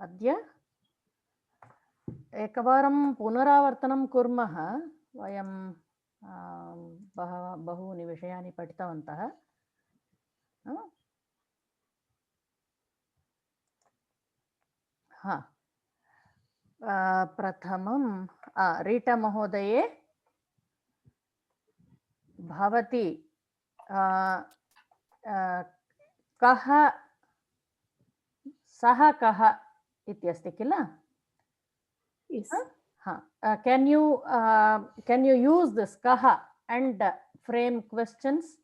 अद्य एकवारं पुनरावर्तनं कुर्मः। वयं बहूनि विषयानि पठितवन्तः। प्रथमं रीटा महोदये, भवती कः सः कः इत्यस्ति किल? Yes. Can you use this kaha and frame questions?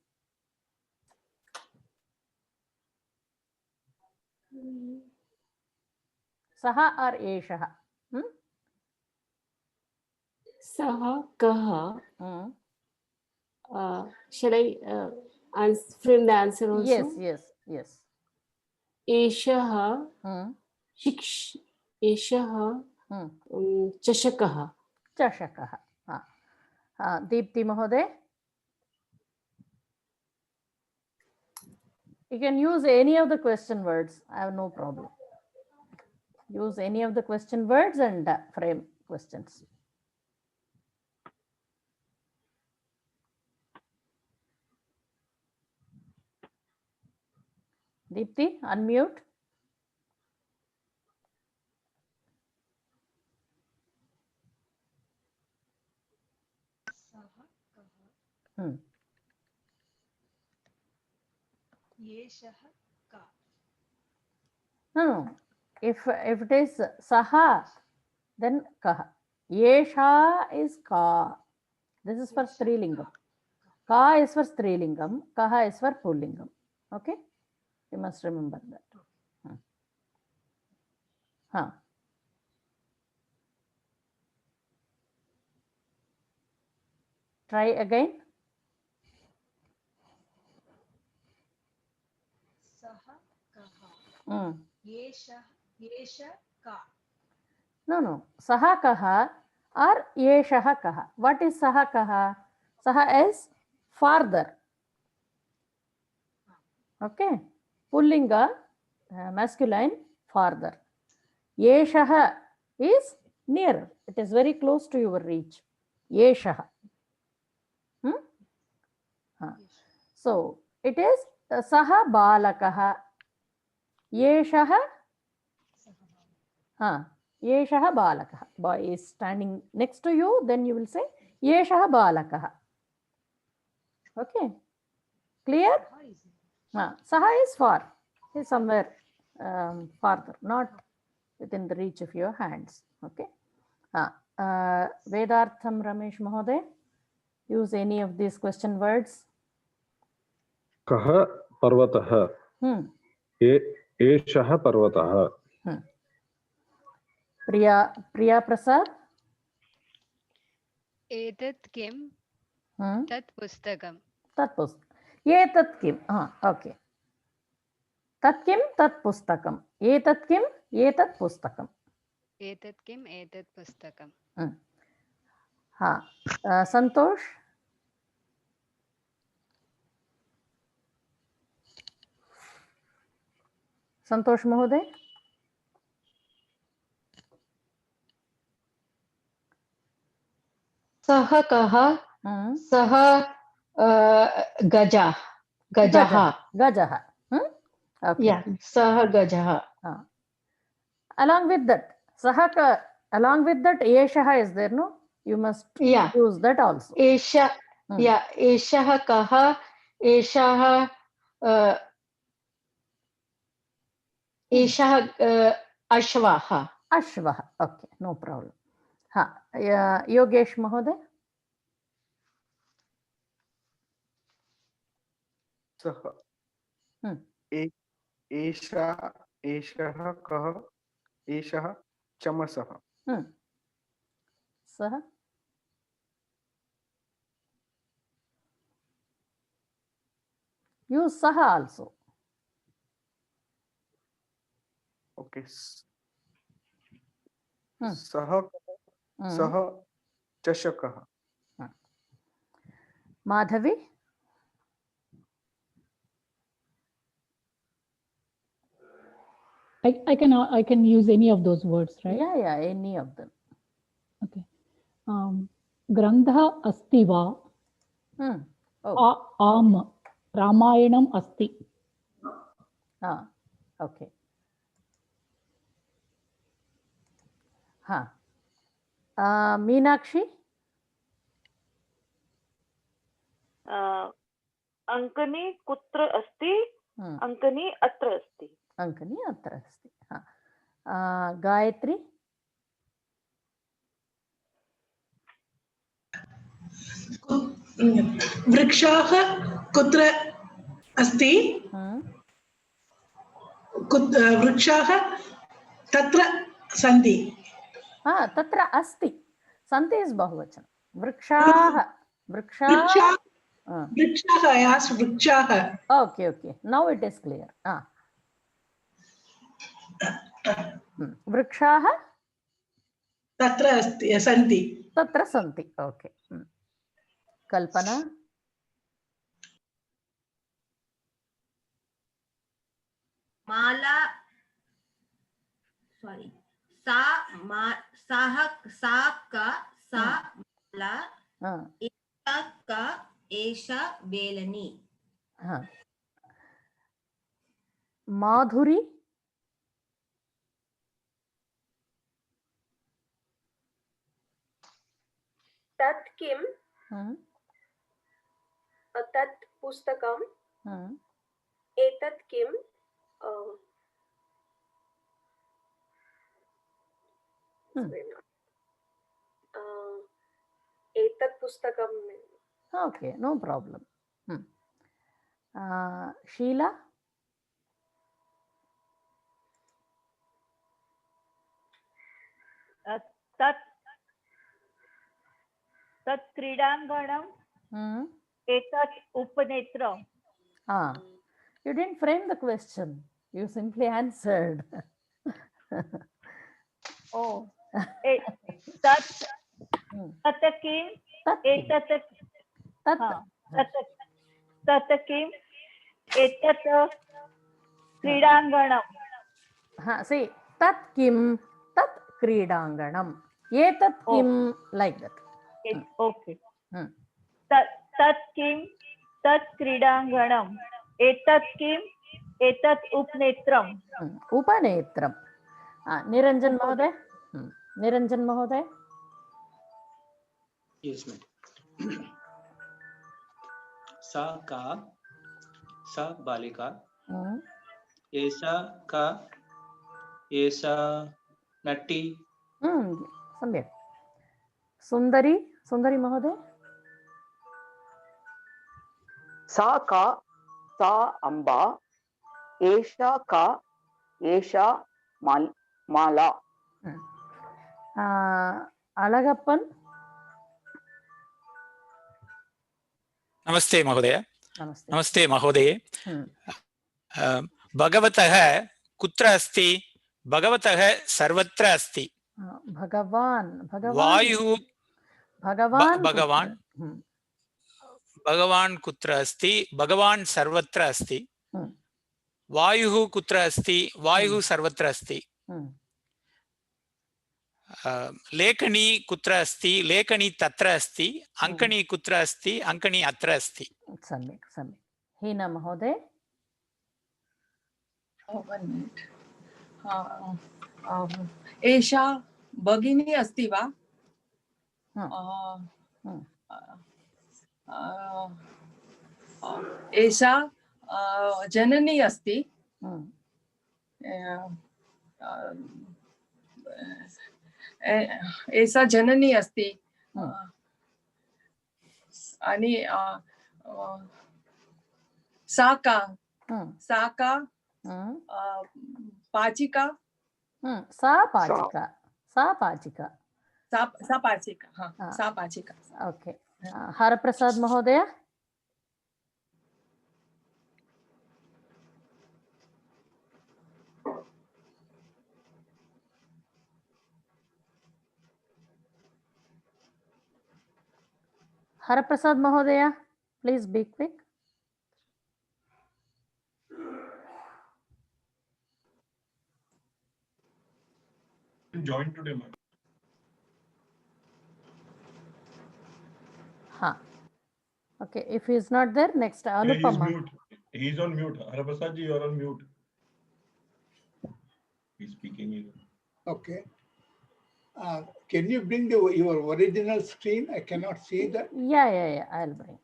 Saha or eshaha? Saha kaha. Shall I frame the answer also? Yes. Eshaha eshaha chashakaha. Deepti Mahode, you can use any of the question words. I have no problem. Use any of the question words and frame questions. Deepti, unmute. No. If it is saha, then kaha. Yesha is ka. This is for strilingam. Ka is for strilingam. Kaha is for pullingam. Okay? You must remember that. Try again. Saha kaha. Yesha ka. No. Saha kaha or yeshaha kaha. What is saha kaha? Saha is farther. Okay. Pullinga, masculine, farther. Yeshaha is near. It is very close to your reach. Yeshaha. So it is saha balakaha. Yeshaha. Yeshaha balakaha. Boy is standing next to you, then you will say Yeshaha balakaha. Okay. Clear? Saha is far. Is somewhere farther, not within the reach of your hands. Okay. Vedartham Ramesh Mahoday, use any of these question words. Kaha parvataha. Eshaha parvataha. Priya Prasad. एतत् किं तत् पुस्तकं. तत् पुस्तकं. एतत् किं? Okay. तत् किं तत् पुस्तकम्. एतत् किं एतत् पुस्तकम्. एतत् किम् एतत् पुस्तकं. संतोष. संतोष महोदय. सः कः? सः गजः. गजः. Okay. Yeah, सः गजः. Along with that, along with that, eshaha is there, no? You must use that also. एषः कः? एषः अश्वः. अश्वः. Okay, no problem. योगेश महोदय. सः एषः कः? एषः चमसः. सः use saha also. Okay. सः चषकः. Madhavi. I can use any of those words, right? Yeah, any of them. Okay. ग्रन्थः अस्ति वा? Oh, आम्, रामायणम् अस्ति. Okay. Meenakshi? अङ्कनी कुत्र अस्ति? अङ्कनी अत्र अस्ति. अङ्कनी अत्र अस्ति. गायत्री? वृक्षाः कुत्र अस्ति? वृक्षाः तत्र सन्ति. तत्र अस्ति. सन्ति इस् बहुवचनं. वृक्षाः. वृक्षाः. Yes, वृक्षाः. Okay. Now it is clear. वृक्षाः तत्र अस्ति सन्ति. तत्र सन्ति. Okay. कल्पना? माला सॉरी सा का सा माला एषा का एषा वेलनी. माधुरी? तत् किं? तत् पुस्तकं. एतत् किं? एतत् पुस्तकं. Okay, no problem. Sheila? तत् क्रीडाङ्गणम् एतत् उपनेत्रम्. You didn't frame the question. You simply answered. Oh, तत् किम्? एतत् तत् किम्? एतत् क्रीडाङ्गणम्. See, तत् किं? तत् क्रीडाङ्गणम्. एतत् किं? Like that. Okay. तत् किं? तत् क्रीडाङ्गणम्. एतत् किम्? एतत् उपनेत्रम्. उपनेत्रम्. निरञ्जन महोदय? निरञ्जन महोदय? Yes, ma'am. सा बालिका. एषा का एषा नटी. सम्यक्. सुन्दरी? सुन्दरी महोदय? सा का सा अम्बा. एषा का एषा माला. अलगप्पन? नमस्ते महोदय. नमस्ते महोदय. भगवतः कुत्र अस्ति? भगवतः सर्वत्र अस्ति. भगवान्. वायुः. भगवान्. भगवान् कुत्र अस्ति? भगवान् सर्वत्र अस्ति. वायुः कुत्र अस्ति? वायुः सर्वत्र अस्ति. लेखनी कुत्र अस्ति? लेखनी तत्र अस्ति. अंकनी कुत्र अस्ति? अंकनी अत्र अस्ति. सम्यक् सम्यक्. हीना महोदय? एषा भगिनी अस्ति वा? एषा जननी अस्ति. एषा जननी अस्ति. आणि सा का पाचिका. सा पाचिका. सा पाचिका. सा पाचिका. हाँ, सा पाचिका. ओके. हरप्रसाद महोदय? Haraprasad Mahodaya, please be quick. didn't join today, ma'am. Ha. Okay, if he is not there, next Hey, he's Anupama. mute. He's on mute. Haraprasad ji, you're on mute. He's speaking. Okay. Can you bring your original screen? I cannot see that. Yeah. I'll bring.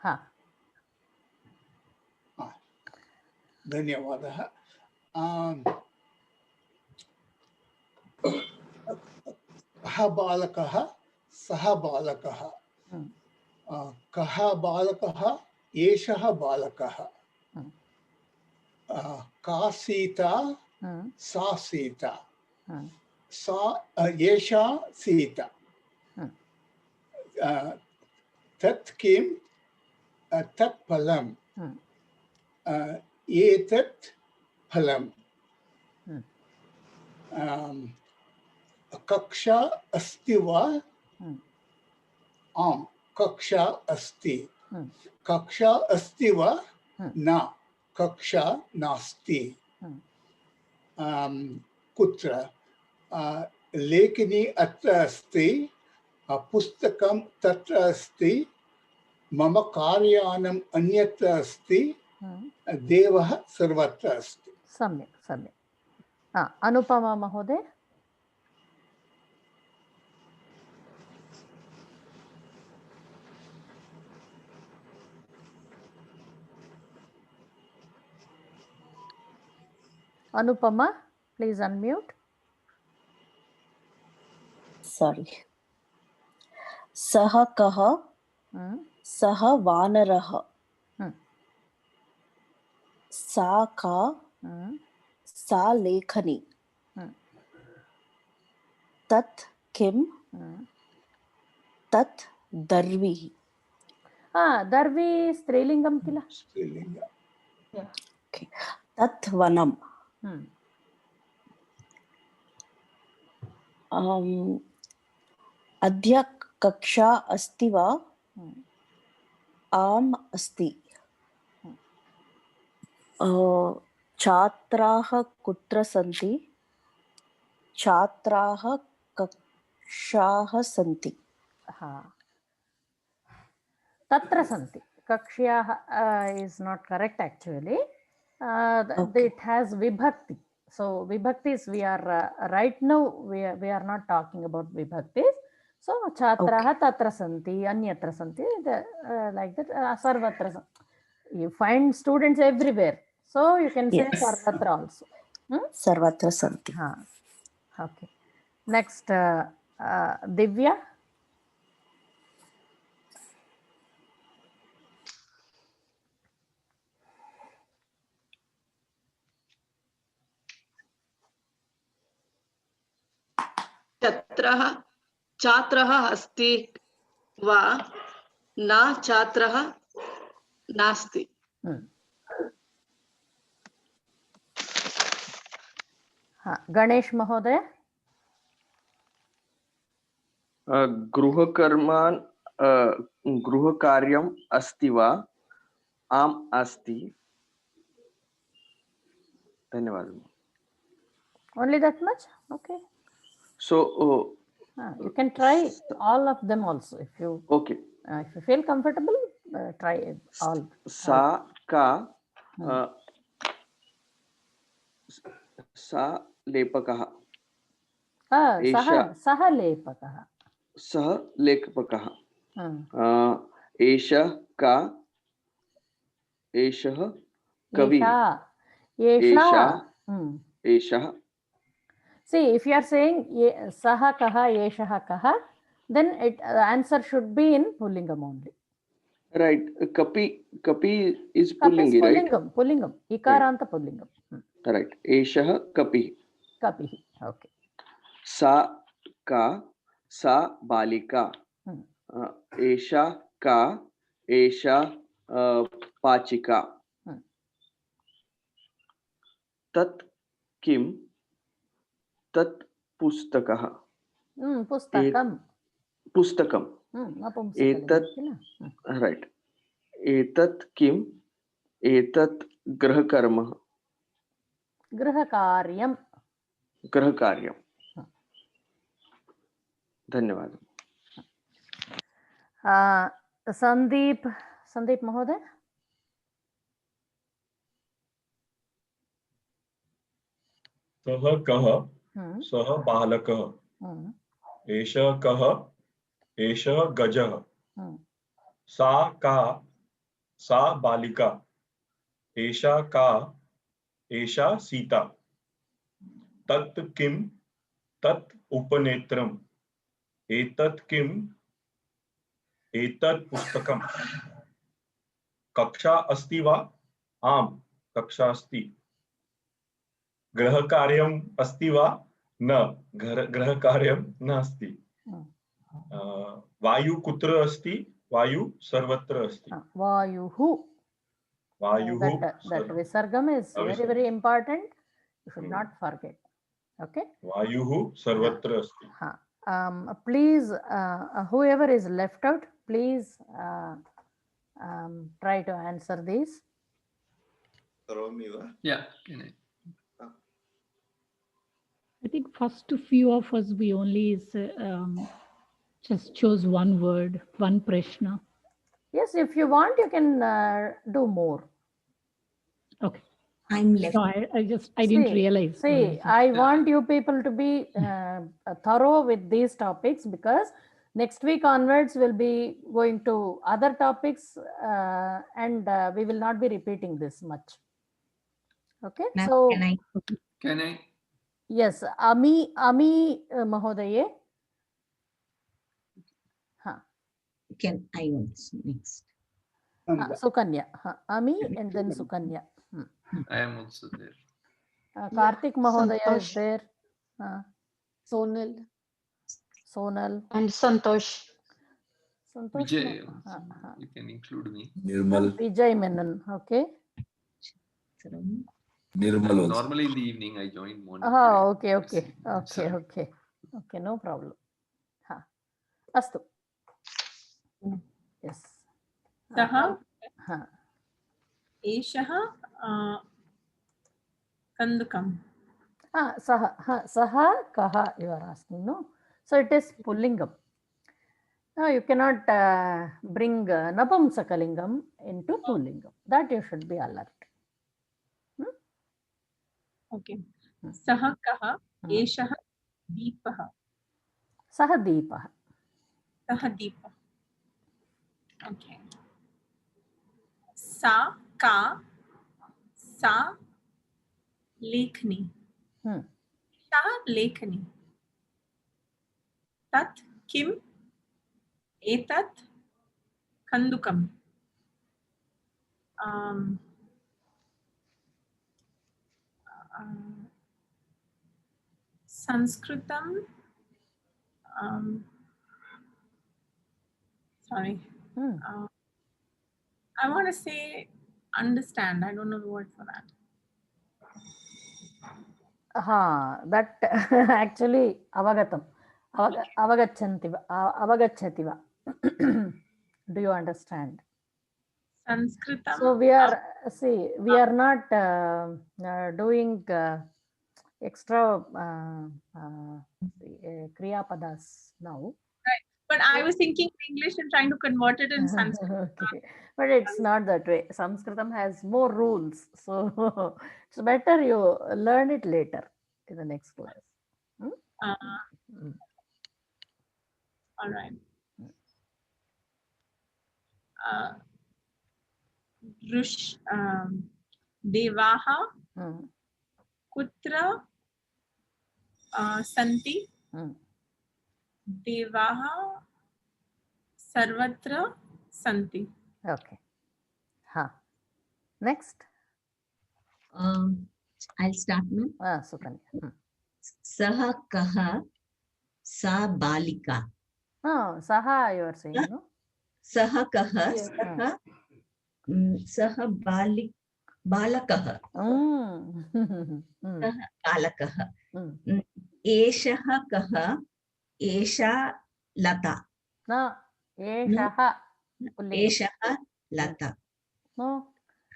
Ha. धन्यवादः. कः बालकः सः बालकः. कः बालकः एषः बालकः. का सीता सा सीता. सा एषा सीता. तत् किं तत् फलं. एतत् फलं. कक्षा अस्ति वा. आम् कक्षा अस्ति. कक्षा अस्ति वा. न कक्षा नास्ति. कुत्र. लेखनी अत्र अस्ति. पुस्तकं तत्र अस्ति. मम कार्यानम् अन्यत्र अस्ति. देवः सर्वत्र अस्ति. सम्यक्. अनुपमा महोदय. Anupama, please unmute. Sorry. सः कः. सः वानरः. सा का. सा लेखनी. तत् किं. तत् दर्वी. दर्वी स्त्रीलिङ्गं किल. तत् वनम्. अद्य कक्षा अस्ति वा. आम् अस्ति. छात्राः कुत्र सन्ति. छात्राः कक्षाः सन्ति. तत्र सन्ति. कक्ष्याः is not correct actually. It has vibhakti. So vibhaktis we are right now we are not talking about vibhaktis. So chhatraah tatra santi, anyatra santi, like that. Sarvatra. You find students everywhere. So you can say sarvatra also. Sarvatra santi. Okay. Next, Divya. छात्रः अस्ति वा. न छात्रः नास्ति. गणेश महोदय. गृहकार्यम् अस्ति वा. आम् अस्ति. धन्यवादः. Only that much? Okay. So you can try all of them also if you. Okay. If you feel comfortable, try all. सा का. सा लेपकः. सः लेपकः. सः लेखपकः. एषः का. एषः कवि. एषः. See, if you are saying saha kaha, yeshaha kaha, then the answer should be in pullingam only. Right. Kapi is pullingi, right? Pullingam. Ikaranta pullingam. Right. Eshah kapi. Kapi. Okay. Sa ka. Sa balika. Esha ka. Esha pachika. Tat kim. तत् पुस्तकः. पुस्तकं. पुस्तकं. एतत्. Right. एतत् किम्. एतत् गृहकर्म. गृहकार्यं गृहकार्यं धन्यवादः संदीप महोदय सः कः सः बालकः एषः कः एषः गजः सा का सा बालिका एषा का एषा सीता तत् किं तत् उपनेत्रम् एतत् किम् एतत् पुस्तकम् कक्षा अस्ति वा आम् कक्षा अस्ति गृहकार्यम् अस्ति वा न गृहकार्यं नास्ति वायु कुत्र अस्ति वायु सर्वत्र अस्ति वायुः वायुः that visargam is very important, you should not forget. Okay, वायुः सर्वत्र अस्ति please whoever is left out, please try to answer these. Yeah, can I think first few of us, we only just chose one word, one prashna. Yes, if you want, you can do more. Okay. I'm left. No, I didn't realize. See, I want you people to be thorough with these topics, because next week onwards we'll be going to other topics and we will not be repeating this much. Okay. Ma'am, So Can I? yes, Ami Mahodaye. Can I also next? Sukanya. Ami and then Sukanya. I am also there. Karthik Mahodaya is Santosh. there. Sonal. And Santosh. Vijay, you can include me. Nirmal. Vijay Menon. Okay. Nirmal also. Normally in the evening I join morning. Okay, no problem. Astu. Yes. सः एषः कन्दुकम् सः कः you are asking, no? So it is pullingam. Now you cannot bring napumsakalingam into pullingam. That you should be alert. Okay. सः कः एषः दीपः सः दीपः Okay. सा का सा लेखनी सा लेखनी तत् किम् एतत् कन्दुकम् संस्कृतं sorry. I want to say understand. I don't know the word for that. That actually avagatam. Avagachanti va. Do you understand? Sanskritam. So we are not doing extra kriya padas now. Right. But I was thinking English and trying to convert it in Sanskrit. Okay. But it's not that way. Sanskritam has more rules. So it's better you learn it later in the next class. All right. Devaha kutra santi. Devaha sarvatra santi. Okay. Next. I'll start now. Sukanya. Saha kaha sa balika. Saha you are saying, no? Saha kaha saha balakah. Saha balakah. Eshaha kaha esha lata. No, eshaha. Eshaha lata. No,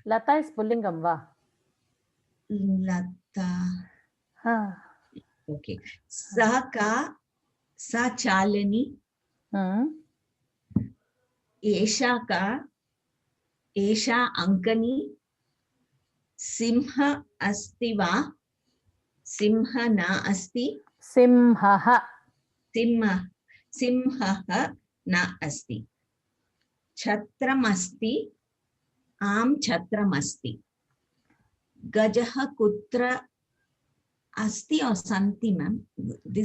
lata is pullingam va. Lata. Okay सा चालिनी एषा अंकनी सिंह अस्ति वा सिंह न अस्ति सिंहः न अस्ति छत्रमस्ति आम छत्रमस्ति गजः कुत्र अस्ति और सन्ति मैम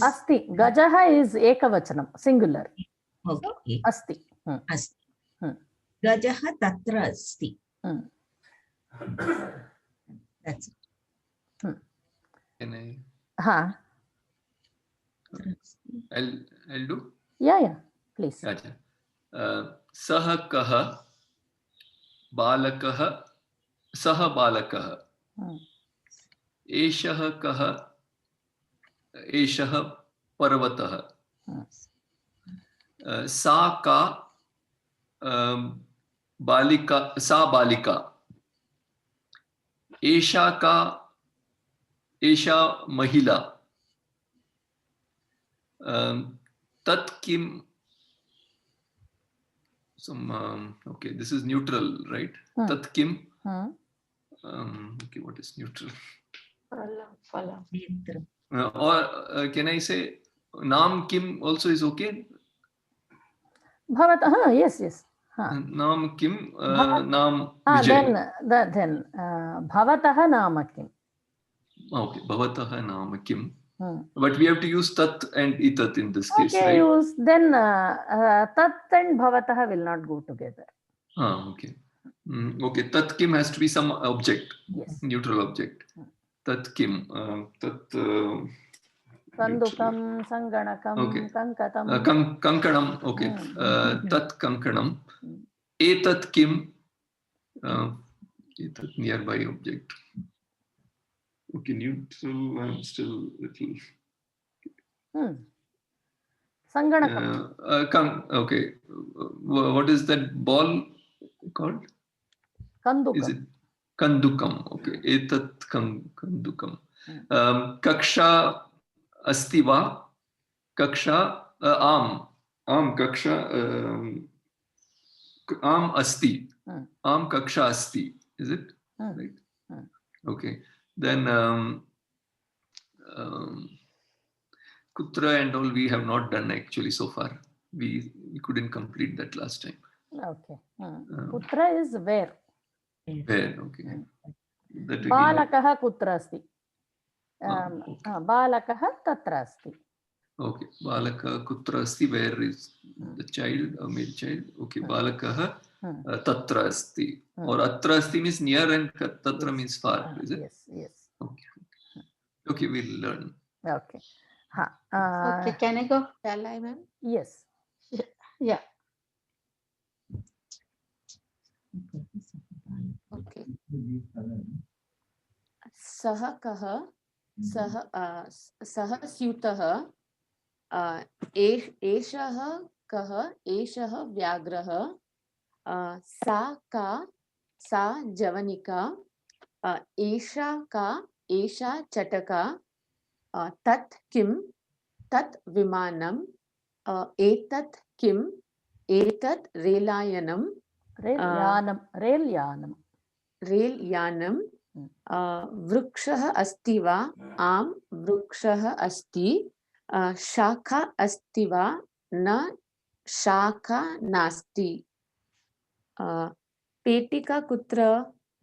अस्ति गजः इज एकवचनं सिंगुलर ओके अस्ति गजः तत्र अस्ति that's it Can I? I'll do. Yeah, please. Gotcha. सः कः बालकः सः बालकः एषः कः एषः पर्वतः सा का बालिका सा बालिका एषा का एषा महिला तत् किम okay, this is neutral, right? Tat kim okay, what is neutral? Or can I say naam kim also is okay? Bhavatah, yes naam kim naam Vijay. then bhavatah naam kim. Okay, bhavatah naam kim. But we have to use tat and itat in this case, okay, right? use then tat and bhavatah will not go together. Okay. Okay, tat kim has to be some object. Yes. Neutral object. Tat kim. Tat. Kandukam, sanganakam, okay. kankatam. Kankanam. Okay. Tat kankanam. Etat kim. Etat nearby object. Okay, neutral. I'm still little. Sanganakam. Okay. What is that ball called? Kandukam. Is it Kandukam? Okay. Etat Kandukam. Kaksha asti va? Kaksha am kaksha am asti. Am kaksha asti. Is it? Right. Okay. Then Kutra and all we have not done actually so far. We couldn't complete that last time. Okay. Kutra is where. Where? Okay. Balakah kutra asti. Balakah tatra asti. Okay. Balakah kutra asti. Where is the child, a male child? Okay. Balakah tatra asti. Or atra asti means near and tatra means far. Is it? Yes. Okay. Okay, we'll learn. Okay. Okay, can I go? Shall I, ma'am? Yes. Yeah. Okay. सः कः सः स्यूतः एषः कः एषः व्याघ्रः सा का सा जवनिका एषा का एषा चटका तत् किं तत् विमानम् एतत् किम् एतत् रेलयानम् वृक्षः अस्ति वा आम वृक्षः अस्ति शाखा अस्ति वा न शाखा नास्ति पेटिका कुत्र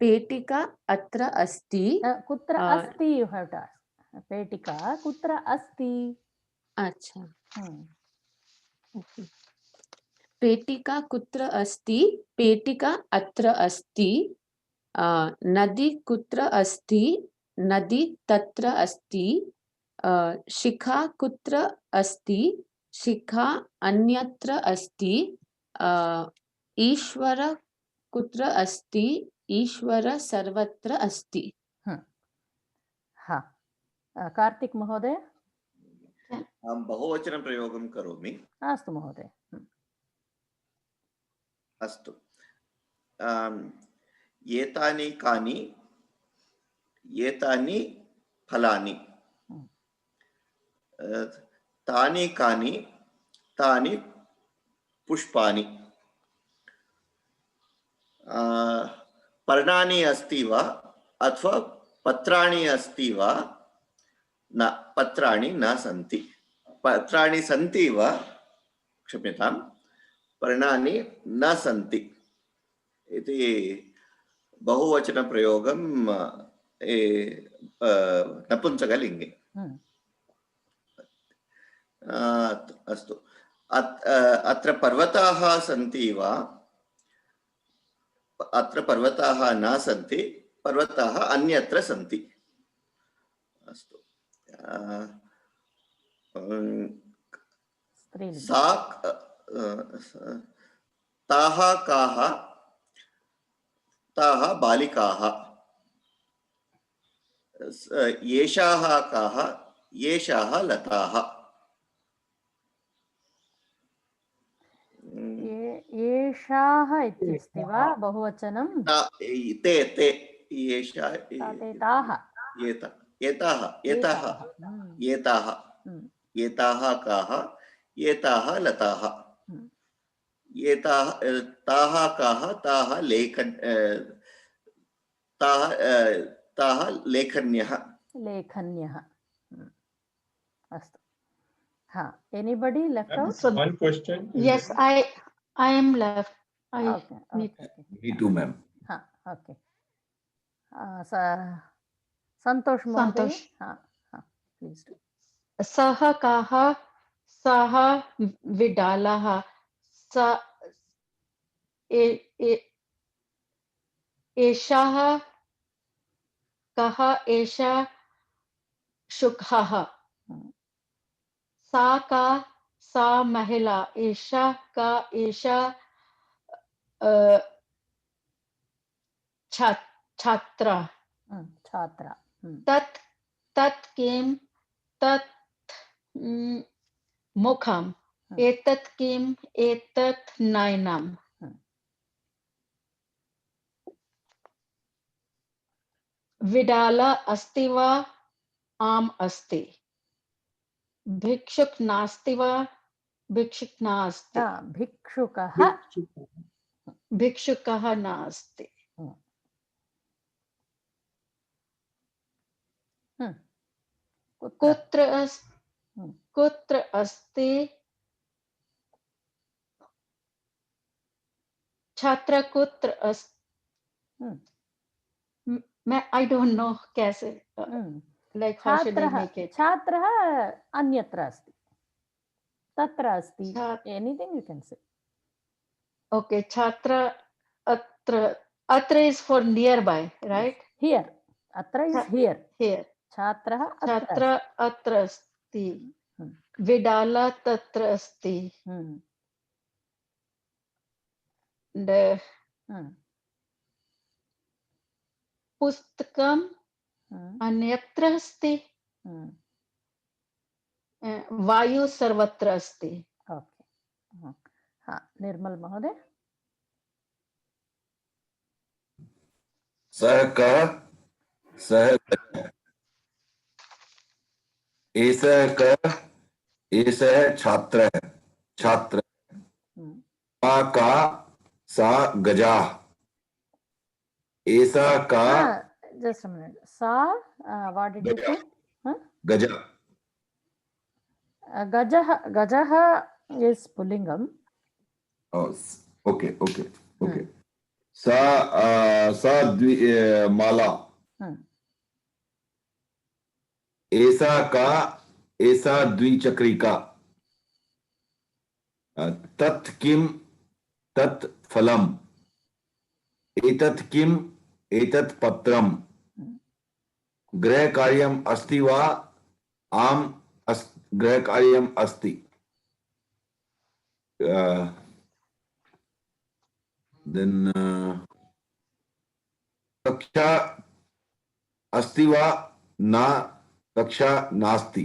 पेटिका अत्र अस्ति कुत्र अस्ति you have to ask पेटिका कुत्र अस्ति अच्छा पेटिका कुत्र अस्ति पेटिका अत्र अस्ति नदी कुत्र अस्ति नदी तत्र अस्ति शिखा कुत्र अस्ति शिखा अन्यत्र अस्ति ईश्वर कुत्र अस्ति ईश्वर सर्वत्र अस्ति कार्तिक महोदय अहं बहुवचनं प्रयोगं करोमि अस्तु महोदय अस्तु एतानि कानि एतानि फलानि तानि कानि तानि पुष्पाणि पर्णानि अस्ति वा अथवा पत्राणि अस्ति वा न पत्राणि न सन्ति पत्राणि सन्ति वा क्षम्यतां पर्णानि न सन्ति इति बहुवचनप्रयोगं नपुंसकलिङ्गे अस्तु अत्र पर्वताः सन्ति वा अत्र पर्वताः न सन्ति पर्वताः अन्यत्र सन्ति अस्तु सा ताः काः ताः बालिकाः एषाः काः एषाः लताः एषाः इत्यस्ति वा बहुवचनं ते ते एषा ताः एताः एताः एताः एताः काः एताः लताः एताः ताः काः ताः ताः लेखन्यः लेखन्यः अस्तु हाँ anybody left out One question. Yes, I am left. okay. Me too, ma'am. हाँ okay. संतोष महोदय हाँ हाँ please do. सः काः सः विडालः एषः कः एषा शुकः सा का सा महिला एषा का एषा छात्रा छात्रा तत् किं तत् मुखम् एतत् किम् एतत् नयनम् विडाला अस्ति वा आम् अस्ति भिक्षुक नास्ति वा भिक्षुक नास्ति भिक्षुकः नास्ति कुत्र अस्ति छात्र कुत्र अस्ति मैं I don't know कैसे like how should I make it छात्रः अन्यत्र अस्ति तत्र अस्ति anything you can say okay छात्र अत्र is for nearby right here अत्र is here छात्रः अत्र अस्ति विडाला तत्र अस्ति पुस्तकम् अन्यत्र अस्ति वायु सर्वत्र अस्ति ओके हाँ निर्मल महोदय सः कः सः एषः कः एषः छात्रः सा का सा गजा एषा का just a minute सा what did you say गजा गजः is पुल्लिंगम oh okay सा माला ऐसा द्विचक्रिका तत् किम तत् फलम एतत् किम एतत् पत्रम गृहकार्यम् अस्ति वा आम गृहकार्यम् अस्ति then कक्षा अस्ति वा न कक्षा नास्ति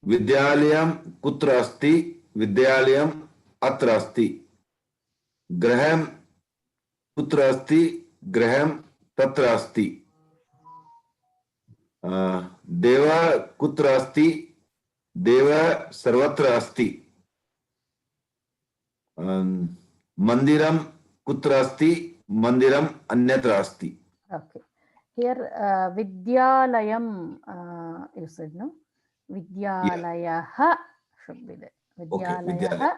विद्यालयं कुत्र अस्ति विद्यालयम् अत्र अस्ति गृहं कुत्र अस्ति गृहं तत्र अस्ति देव कुत्र अस्ति? देव सर्वत्र अस्ति। मंदिरम कुत्र अस्ति? मंदिरम अन्यत्र अस्ति। Okay. Here, Vidyalayam, you said, no? Vidyalayah should be there. Vidyalayah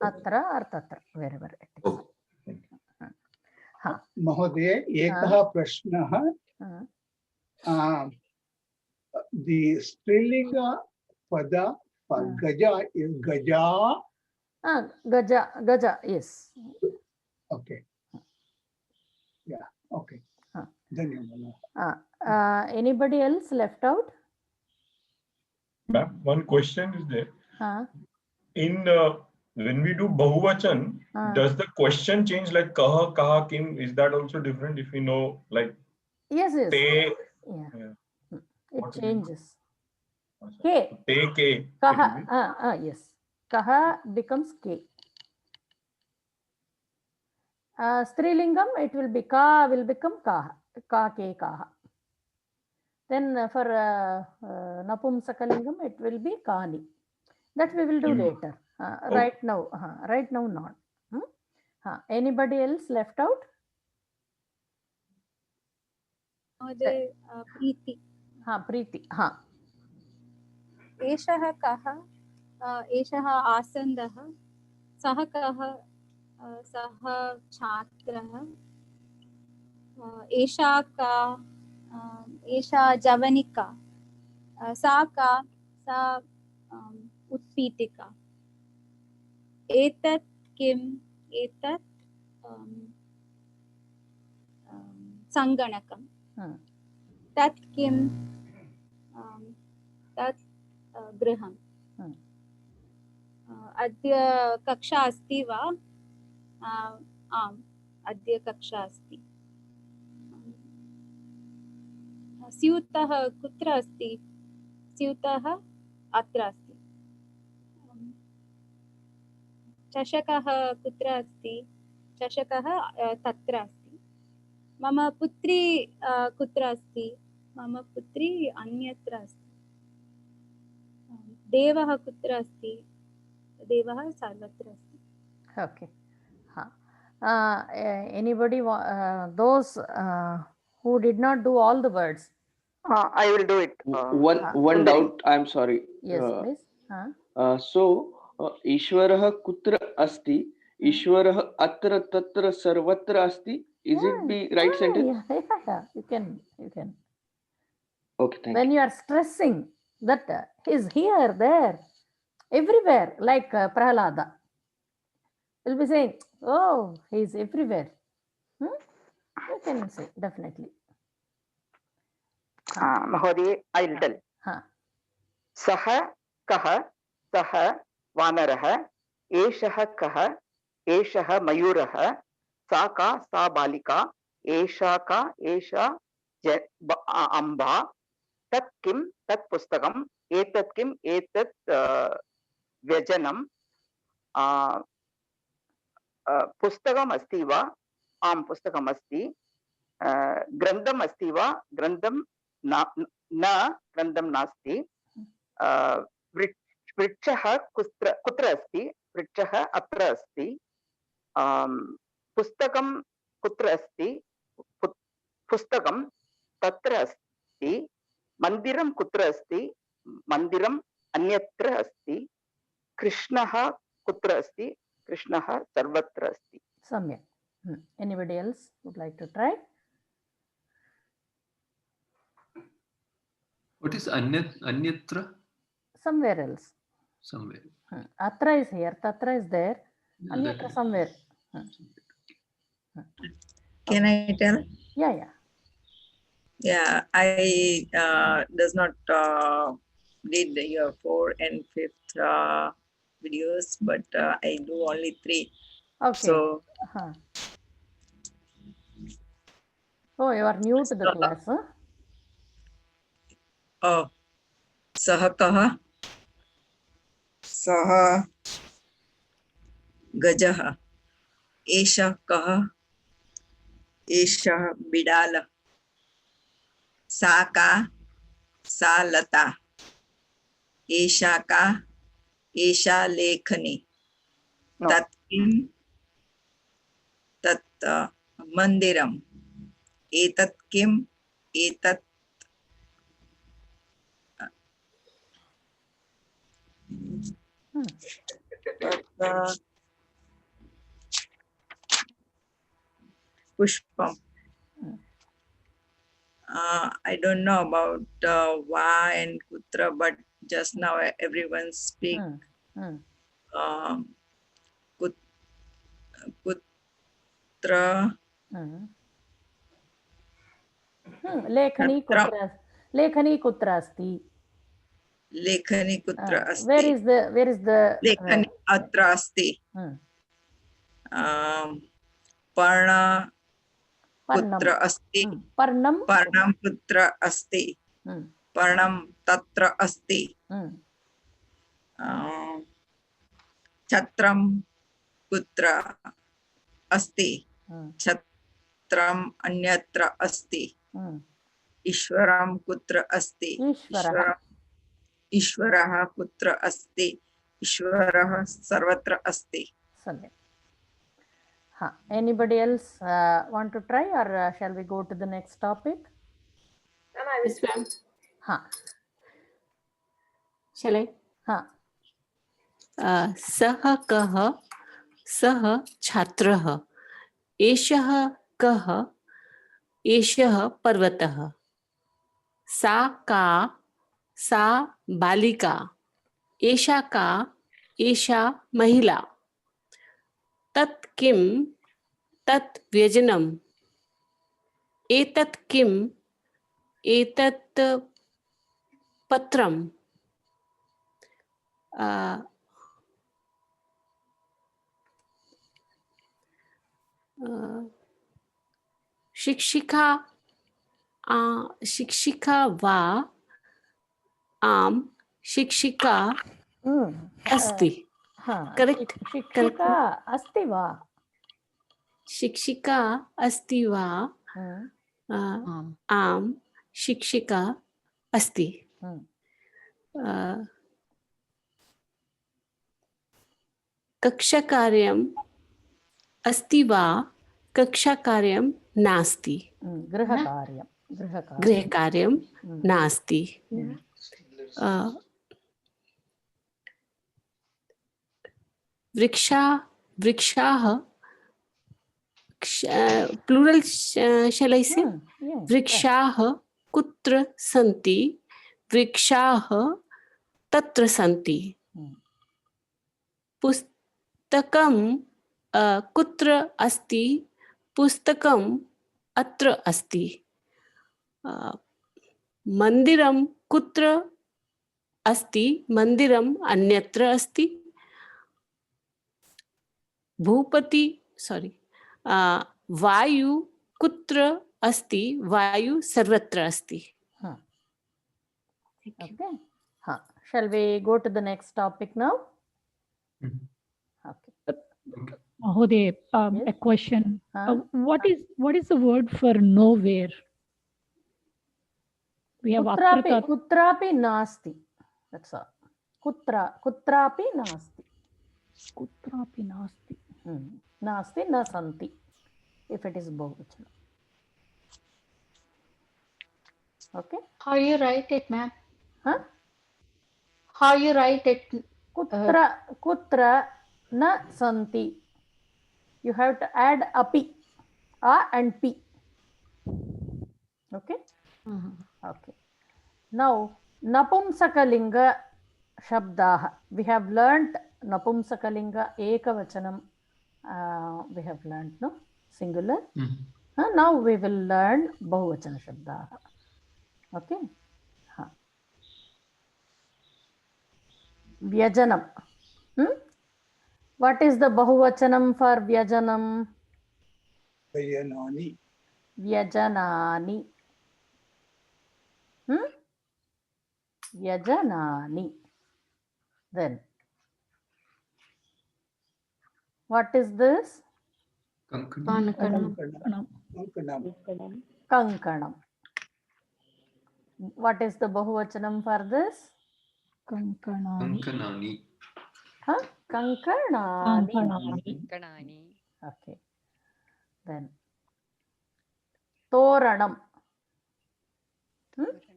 atra or tatra, wherever it is. महोदय, एकः प्रश्नः, the स्त्रीलिंग पद गजा is gaja. Gaja, yes. Okay. Yeah. Okay. Dhanyawad. Anybody else left out? Ma'am, one question is there. In when we do Bahuvachan, does the question change like kaha, kaha, kim? Is that also different if we know like Yes, yes. te? Yeah. It changes. K. Te, ke. Kaha. Yes. Kaha becomes K. Strilingam, it will be ka, will become kaha. Ka, ke, kaha. Then for Napumsakalingam, it will be kani. That we will do later. Right now, not. Anybody else left out? प्रीति. प्रीति. एषः कः? एषः आसन्दः. सः कः? सः छात्रः. एषा का? एषा जवनिका. सा का? सा उत्पीठिका. एतत् किम्? एतत् सङ्गणकं. तत् किं? तत् गृहम्. अद्य कक्षा अस्ति वा? आम्, अद्य कक्षा अस्ति. स्यूतः कुत्र अस्ति? स्यूतः अत्र अस्ति. चषकः कुत्र अस्ति? चषकः तत्र अस्ति. मम पुत्री कुत्र अस्ति? मम पुत्री अन्यत्र अस्ति. देवः कुत्र अस्ति? देवः सर्वत्र अस्ति. Okay. Anybody, those who did not do all the words? I will do it. One doubt. I'm sorry. Yes, please. So, Ishwarah kutra asti? Ishwarah atra tatra sarvatra asti? Is it the right sentence? Yeah. You can. Okay, thank when you are stressing that he's here, there, everywhere, like Prahalada, will be saying, oh, he's everywhere. You can say, definitely. Mahodaya, I'll tell. Saha kaha, saha vanaraha, eshaha kaha, eshaha mayuraha, sa ka, sa balika, esha ka, esha amba, tat kim, tat pustakam, etat kim, etat vyajanam, pustakam asti va, am pustakam asti, grandam asti va, grandam na grandam nasti, vrikshah kutra asti, vrikshah atra asti, pustakam kutra asti, pustakam tatra asti, mandiram kutra asti, mandiram anyatra asti, krishnah kutra asti, krishnah sarvatra asti. Samyak. Anybody else would like to try? What is anyatra? Somewhere else. Somewhere. Atra is here, tatra is there, anyatra somewhere. Can I tell? Yeah. Yeah, I does not did your 4 and 5th videos, but I do only 3. Okay. So. Oh, you are new to the class, huh? Oh, saha kaha, saha gajaha, esha kaha, esha bidala, sa ka, सा लता, एषा का, एषा लेखनी, तत् किं, तत् मन्दिरम्, एतत् किम्, एतत् pushpam. I don't know about va and kutra, but just now everyone speak kutra. लेखनी कुत्र अस्ति? लेखनी कुत्र अस्ति? where is the लेखनी अत्र अस्ति. पर्ण कुत्र अस्ति? पर्णं कुत्र अस्ति? पर्णं तत्र अस्ति. छत्रं कुत्र अस्ति? छत्रम् अन्यत्र अस्ति. ईश्वरं कुत्र अस्ति? ईश्वरः कुत्र अस्ति? ईश्वरः सर्वत्र अस्ति. सम्यक्. Anybody else want to try, or shall we go to the next topic? I will swim. Shall I? सः कः? सः छात्रः. एषः कः? एषः पर्वतः. सा का? सा बालिका. एषा का? एषा महिला. तत् किं? तत् व्यजनम्. एतत् किं? एतत् पत्रम्. शिक्षिका. शिक्षिका वा? आम शिक्षिका अस्ति. करेक्ट. शिक्षिका अस्ति वा? शिक्षिका अस्ति वा? आम शिक्षिका अस्ति. कक्षाकार्यम् अस्ति वा? कक्षाकार्यं नास्ति. गृहकार्यं नास्ति. वृक्षाः प्लूरल shall I say? वृक्षाः कुत्र सन्ति? वृक्षाः तत्र सन्ति. पुस्तकं कुत्र अस्ति? पुस्तकम् अत्र अस्ति. मन्दिरं कुत्र अस्ति? मन्दिरम् अन्यत्र अस्ति. भूपति वायु कुत्र अस्ति? वायु सर्वत्र अस्ति. Okay. Shall we go to the next topic now? Okay. Mahoday, a question. What is the word for nowhere? We have kutrapi nasti. That's all. Kutrapi nasti. Kutrapi nasti. Nasti na santi. If it is bahuvachana. Okay. How you write it, ma'am? How you write it? Kutra na santi. You have to add api. A and P. Okay. Okay. Now, napumsakalinga shabdah. We have learnt napumsakalinga ekavachanam. We have learnt, no? Singular. Now we will learn bahuvachana shabdah. Okay. Vyajanam. What is the bahuvachanam for vyajanam? Vyajanani. Vyajanani. Vyajanani. Then what is this? Kankanam. Kankanam. What is the Bahuvachanam for this? Kankanani. Kankanani. Huh? Kankanani. Kankanani. Okay. Then Toranam.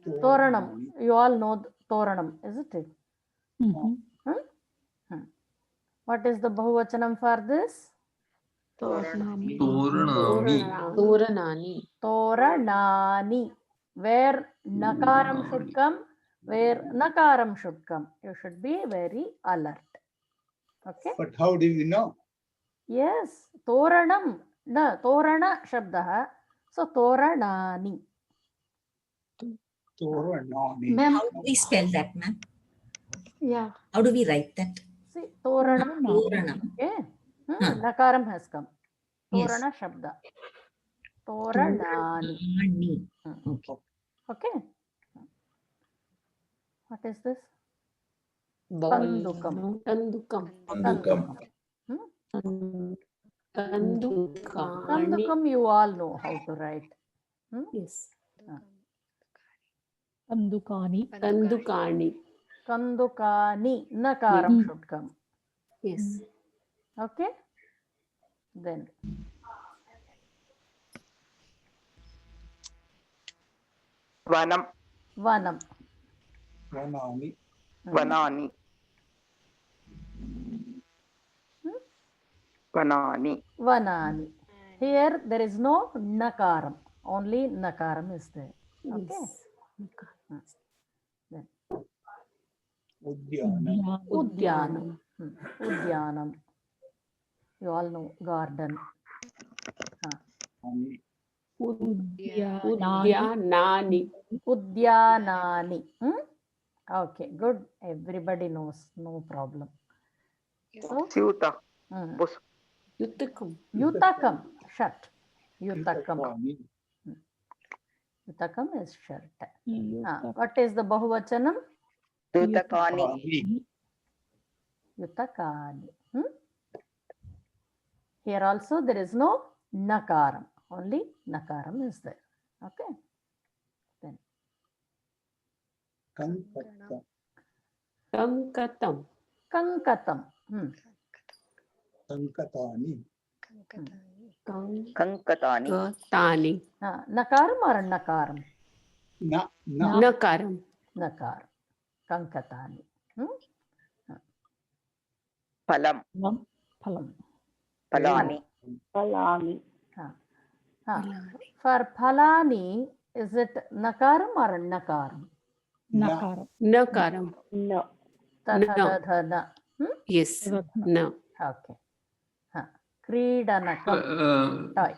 Toranam. You all know Toranam, isn't it? What is the Bahuvachanam for this? Toranani. Toranani. Toranani. Where Nakaram should come, where Nakaram should come. You should be very alert. Okay? But how do we know? Yes. Toranam. No, Torana Shabdaha. So Toranani. Toranani. Ma'am, how do we spell that, ma'am? Yeah. How do we write that? See, Toranam. Toranam. Okay. Nakaram has come. Yes. Torana Shabda. Toranani. Okay. What is this? Kandukam. Kandukam. Kandukam you all know how to write. Yes. Kandukani. Kandukani. Kandukani. Nakaram should come. Yes. Okay. Then Vanam. Vanam. Vanani. Vanani. Vanani. Vanani. Here there is no Nakaram. Only Nakaram is there. Okay. Then Udyanam. Udyanam. Udyanam. You all know garden. Udyanani. Udyanani. Okay, good. Everybody knows. No problem. So, Syuta. Yutakam. Yutakam. Shirt. Yutakam. Yutakam is shirt. What is the Bahuvachanam? Yutakani. Yutakani. Here also there is no Nakaram. Only Nakaram is there. Okay. Then Kankatam. Kankatam. Kankatani. Kankatani. Tani. Nakaram or Nakaram? Nakaram. Nakaram. Kankatani. Phalam. Phalam. Phalani. Phalani. For Phalani, is it Nakaram or Nakaram? Nakaram. Nakaram. No. Tatha. Yes. No. Okay. Kridanakam. Toy.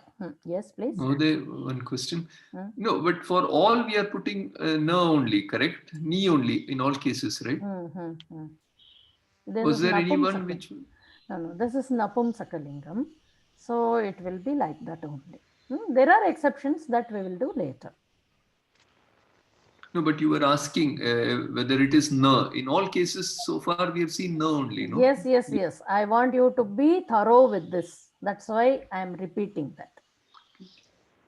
Yes, please. One question. No, but for all we are putting na only, correct? Ni only in all cases, right? Was there anyone which? No, this is Napumsakalingam. So it will be like that only. There are exceptions that we will do later. No, but you were asking whether it is na. In all cases, so far we have seen na only, no? Yes. I want you to be thorough with this. That's why I am repeating that.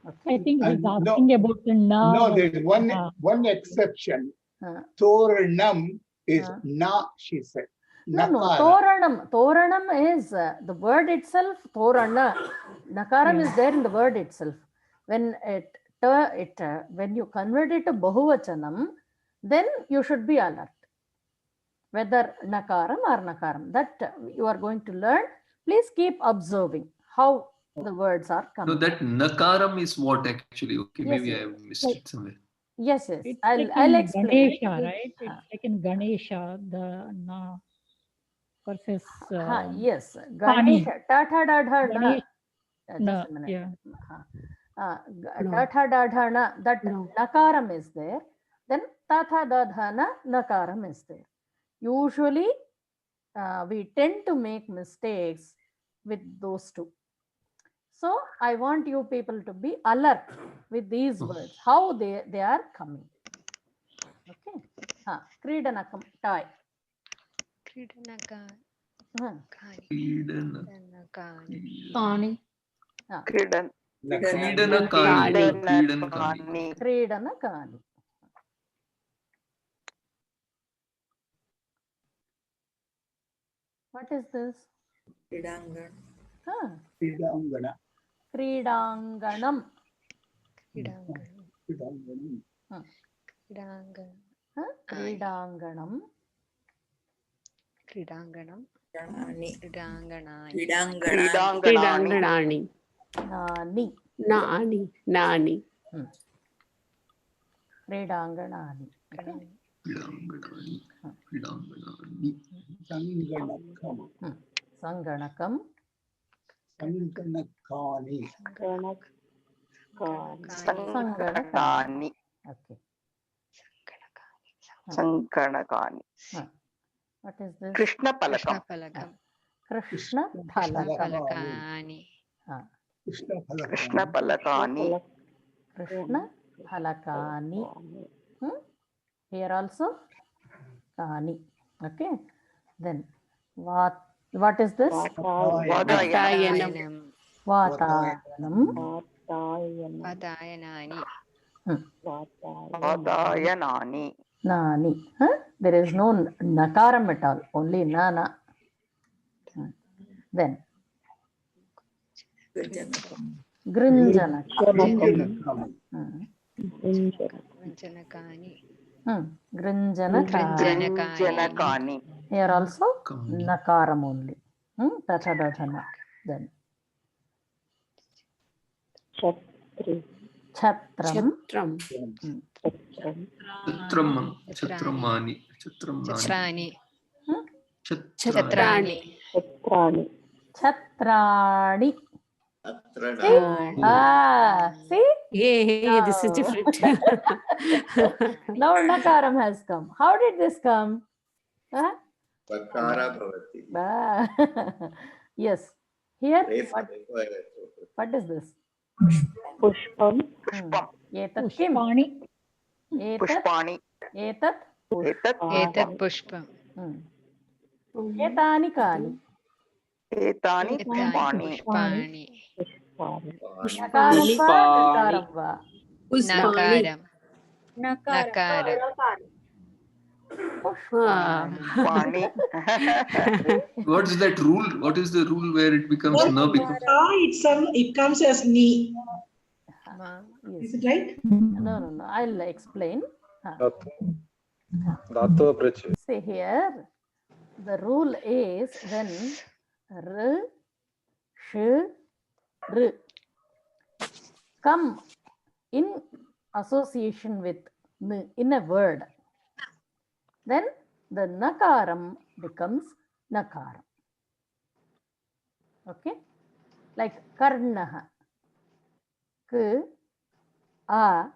Okay. I think he's asking about the na. No, there is one exception. Toranam is na, she said. No, Toranam. Toranam is the word itself, Torana. Nakaram is there in the word itself. When when you convert it to Bahuvachanam, then you should be alert. Whether Nakaram or Nakaram. That you are going to learn. Please keep observing how the words are coming. No, that Nakaram is what actually? Okay, Yes, maybe yes. I have missed it somewhere. Yes. It's I'll like explain. Ganesha, right? It's like in Ganesha, the na versus. Yes. Pani. Ganesha. Tatha dadha na. Ganesh. Just No, a minute. yeah. Tatha dadha na. That Nakaram is there. Then Tatha dadha na. Nakaram is there. Usually, we tend to make mistakes with those two. So I want you people to be alert with these words, how they are coming. Okay. Kridanakam, toy. Tani. Kridan. Kridanakani. Kridanakani. What is this? Kridangana. Huh. Kridangana. Kridanganam. Kridanganam. Huh. Kridanganam. Huh? Kridanganam. Kridanganam. Kridangani. Kridanganani. Kridanganani. Nani. Nani. Nani. Kridanganani. Okay. Sanganakam. Sanganakam. Sanganakani. Sanganakani. Okay. Sanganakani. What is this? Krishna Palakam. Krishna Palakani. Krishna Palakani. Krishna Palakani. Here also Kani. Okay. Then what is this? Vadayanam. Vatayanam. Vadayanani. Vadayanani. Nani. There is no nakaram at all. Only nana. Then Grinjanakam. Grinjanakani. Grinjanakani. Here also nakaram only. Tatadadhana. Then Chatram. Chatramani. Chatrani. See? Yeah, this is different. Now nakaram has come. How did this come? Pakara bhavati. Yes. Here, what is this? Pushpam. Etat kim? Pushpani. Etat Pushpam. Etani kani. Etani pushpani. Nakaram va, nakaram va. Nakaram. Nakaram. Pushpani. What is that rule? What is the rule where it becomes na becomes? It comes as ni. Yes. Is it right? No. I'll explain. See here, the rule is when r, sh, r come in association with n in a word, then the nakaram becomes nakaram. Okay, like karnaha. K, a, r,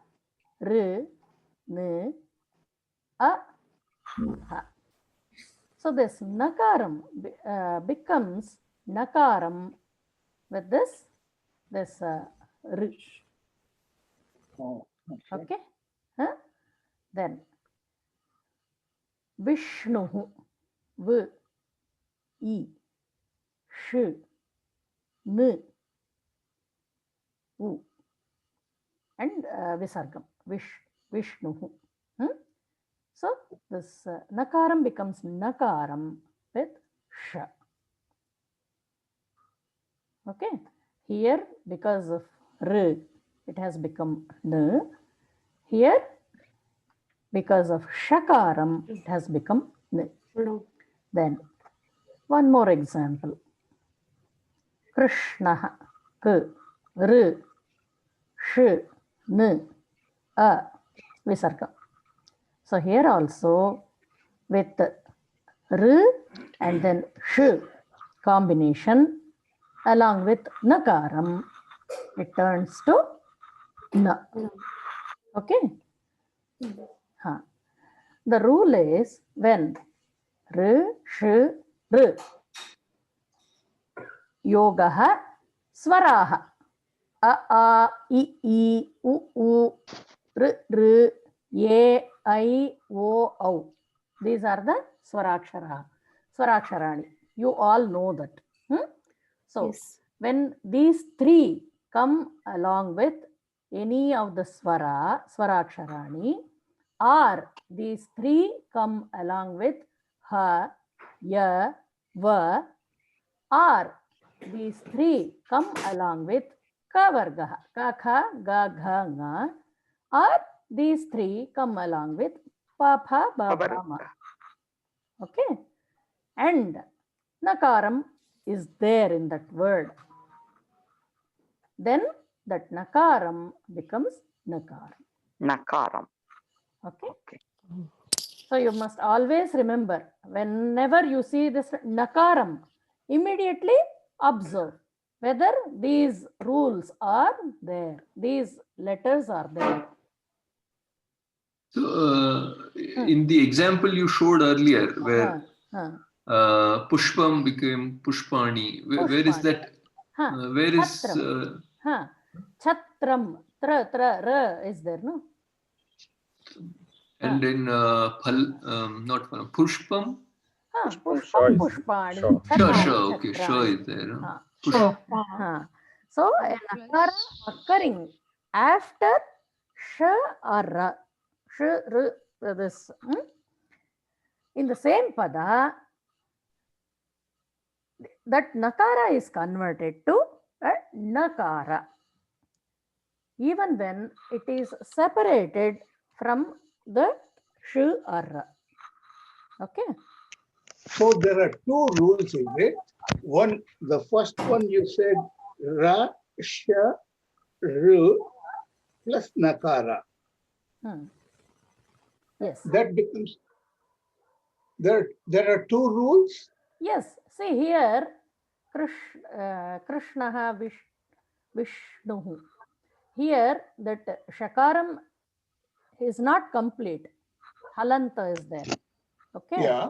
n, a, ha. So this nakaram becomes nakaram with this r. Okay. Then Vishnu, v, I, sh, n, u, and visargam, Vishnu. So this nakaram becomes nakaram with sh. Okay. Here, because of r, it has become n. Here, because of shakaram, it has become n. Then, one more example. Krishna, k, r, sh, n, a, visarga. So here also with r and then sh combination along with nakaram, it turns to na. Okay. The rule is when r, sh, r, yogaha, swaraha, a, I, u, r, ye, I, o, au. These are the swaraksharani. You all know that. So yes. When these three come along with any of the swaraksharani, or these three come along with ha, ya, va, are. These three come along with ka vargaha. Ka, kha, ga, gha, nga. Or these three come along with pa, pha, ba, bha, ma. Okay. And nakaram is there in that word. Then that nakaram becomes nakaram. Nakaram. Okay. So you must always remember, whenever you see this nakaram, immediately observe whether these rules are there, these letters are there. So, in the example you showed earlier, where Pushpam became Pushpani, where is that? Where is Chatram, tra, ra is there, no? And in not Pushpam? Pushpam, Pushpani. Sure, okay, sure is there. So, a nakara occurring after sh or ra. Sh, r, this. In the same pada, that nakara is converted to a nakara, even when it is separated from the sh or ra. Okay. So there are two rules in it. One, the first one you said ra, sha, ru plus nakara. Yes. That becomes, there are two rules. Yes. See here, Krishnaha Vishnuhu. Here that shakaram is not complete. Halanta is there. Okay. Yeah.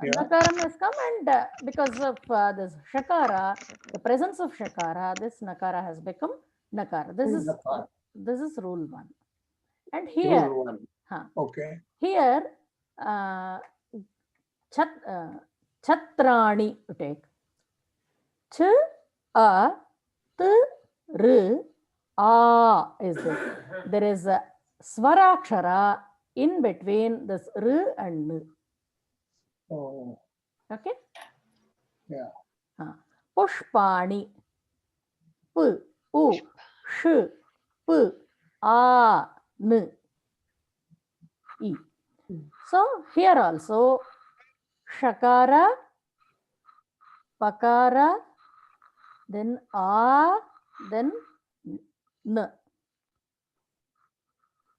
Nakaram has come, and because of this shakara, the presence of shakara, this nakara has become nakara. This is rule one. And here, Rule one. Okay. Here, chatrani you take. Ch, a, t, r, a is there. There is a swarakshara in between this r and n. Oh. Okay. Yeah. Pushpani. P, u, sh, p, a, n, e. So here also shakara, pakara, then a, then n.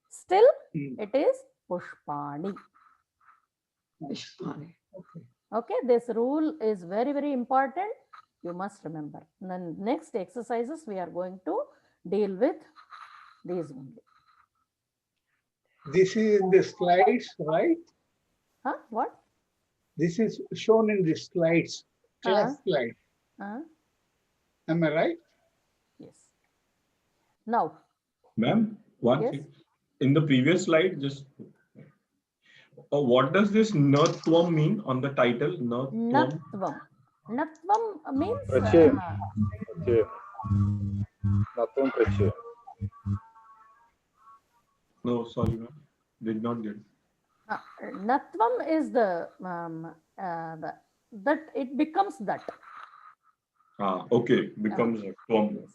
Still it is pushpani. Okay, this rule is very, very important. You must remember. Then next exercises we are going to deal with these only. This is in the slides, right? What? This is shown in the slides, class slide. Am I right? Yes. Now. Ma'am, one thing. In the previous slide, just what does this natvam mean on the title? Natvam. Natvam means no, sorry, ma'am. Did not get it. Natvam is the that it becomes that. Okay, becomes tvam.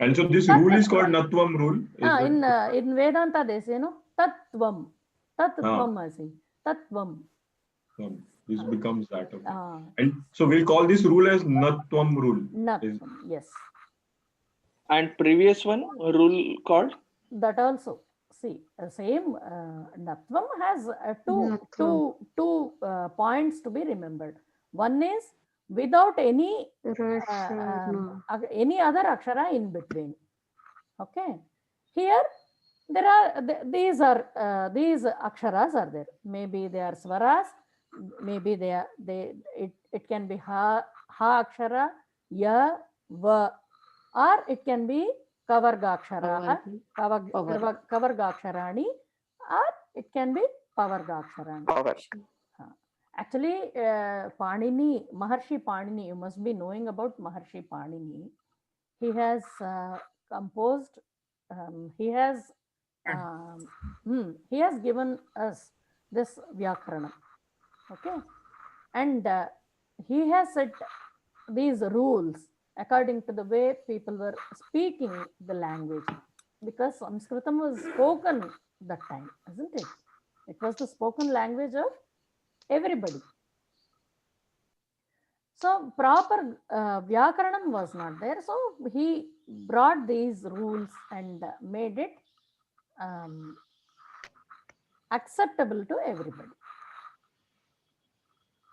And so this rule is called natvam rule. In Vedanta they say no tatvam. Tatvam asi. Tatvam. This becomes that. Okay. And so we'll call this rule as natvam rule. Natvam, yes. And previous one rule called? That also. See, same natvam has two points to be remembered. One is without any any other akshara in between. Okay. Here there are these aksharas are there. Maybe they are swaras. Maybe it can be ha akshara, ya, va, or it can be kavarga akshara, kavarga aksharani, or it can be pavarga aksharani. Actually, Panini, Maharshi Panini, you must be knowing about Maharshi Panini. He has composed, he has given us this Vyakaranam. Okay. And he has set these rules according to the way people were speaking the language, because Sanskritam was spoken that time, isn't it? It was the spoken language of everybody. So proper Vyakaranam was not there. So he brought these rules and made it acceptable to everybody.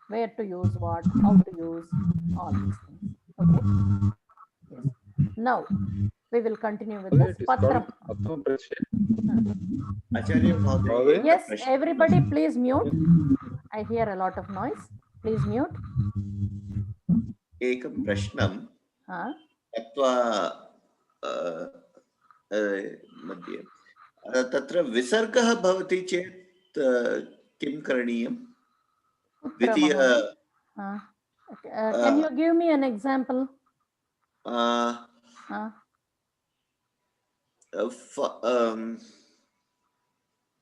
Where to use what, how to use, all these things. Okay. Yes. Now we will continue with this. Patram. Acharya Mahoday. Yes, everybody please mute. I hear a lot of noise. Please mute. एकं प्रश्नं अथवा मध्ये तत्र विसर्गः भवति चेत् किं करणीयं? द्वितीय Can you give me an example?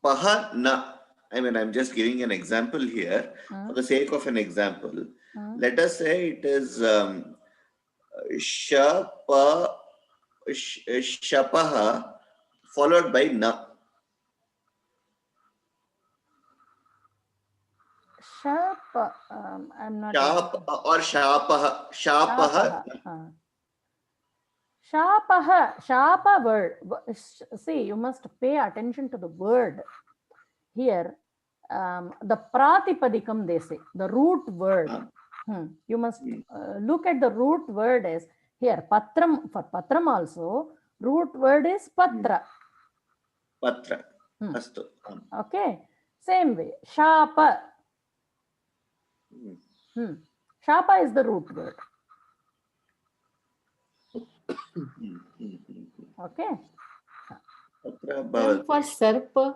Paha na. I mean, I'm just giving an example here for the sake of an example. Let us say it is shapaha followed by na. Shap, I'm not. Shap or shapaha. Shapaha. Shapaha. Shapa word. See, you must pay attention to the word. Here, the pratipadikam they say, the root word. You must look at the root word as here, patram, for patram also, root word is patra. Patra. Astu. Okay. Same way, shapa. Shapa is the root word. Okay. And for sarpa?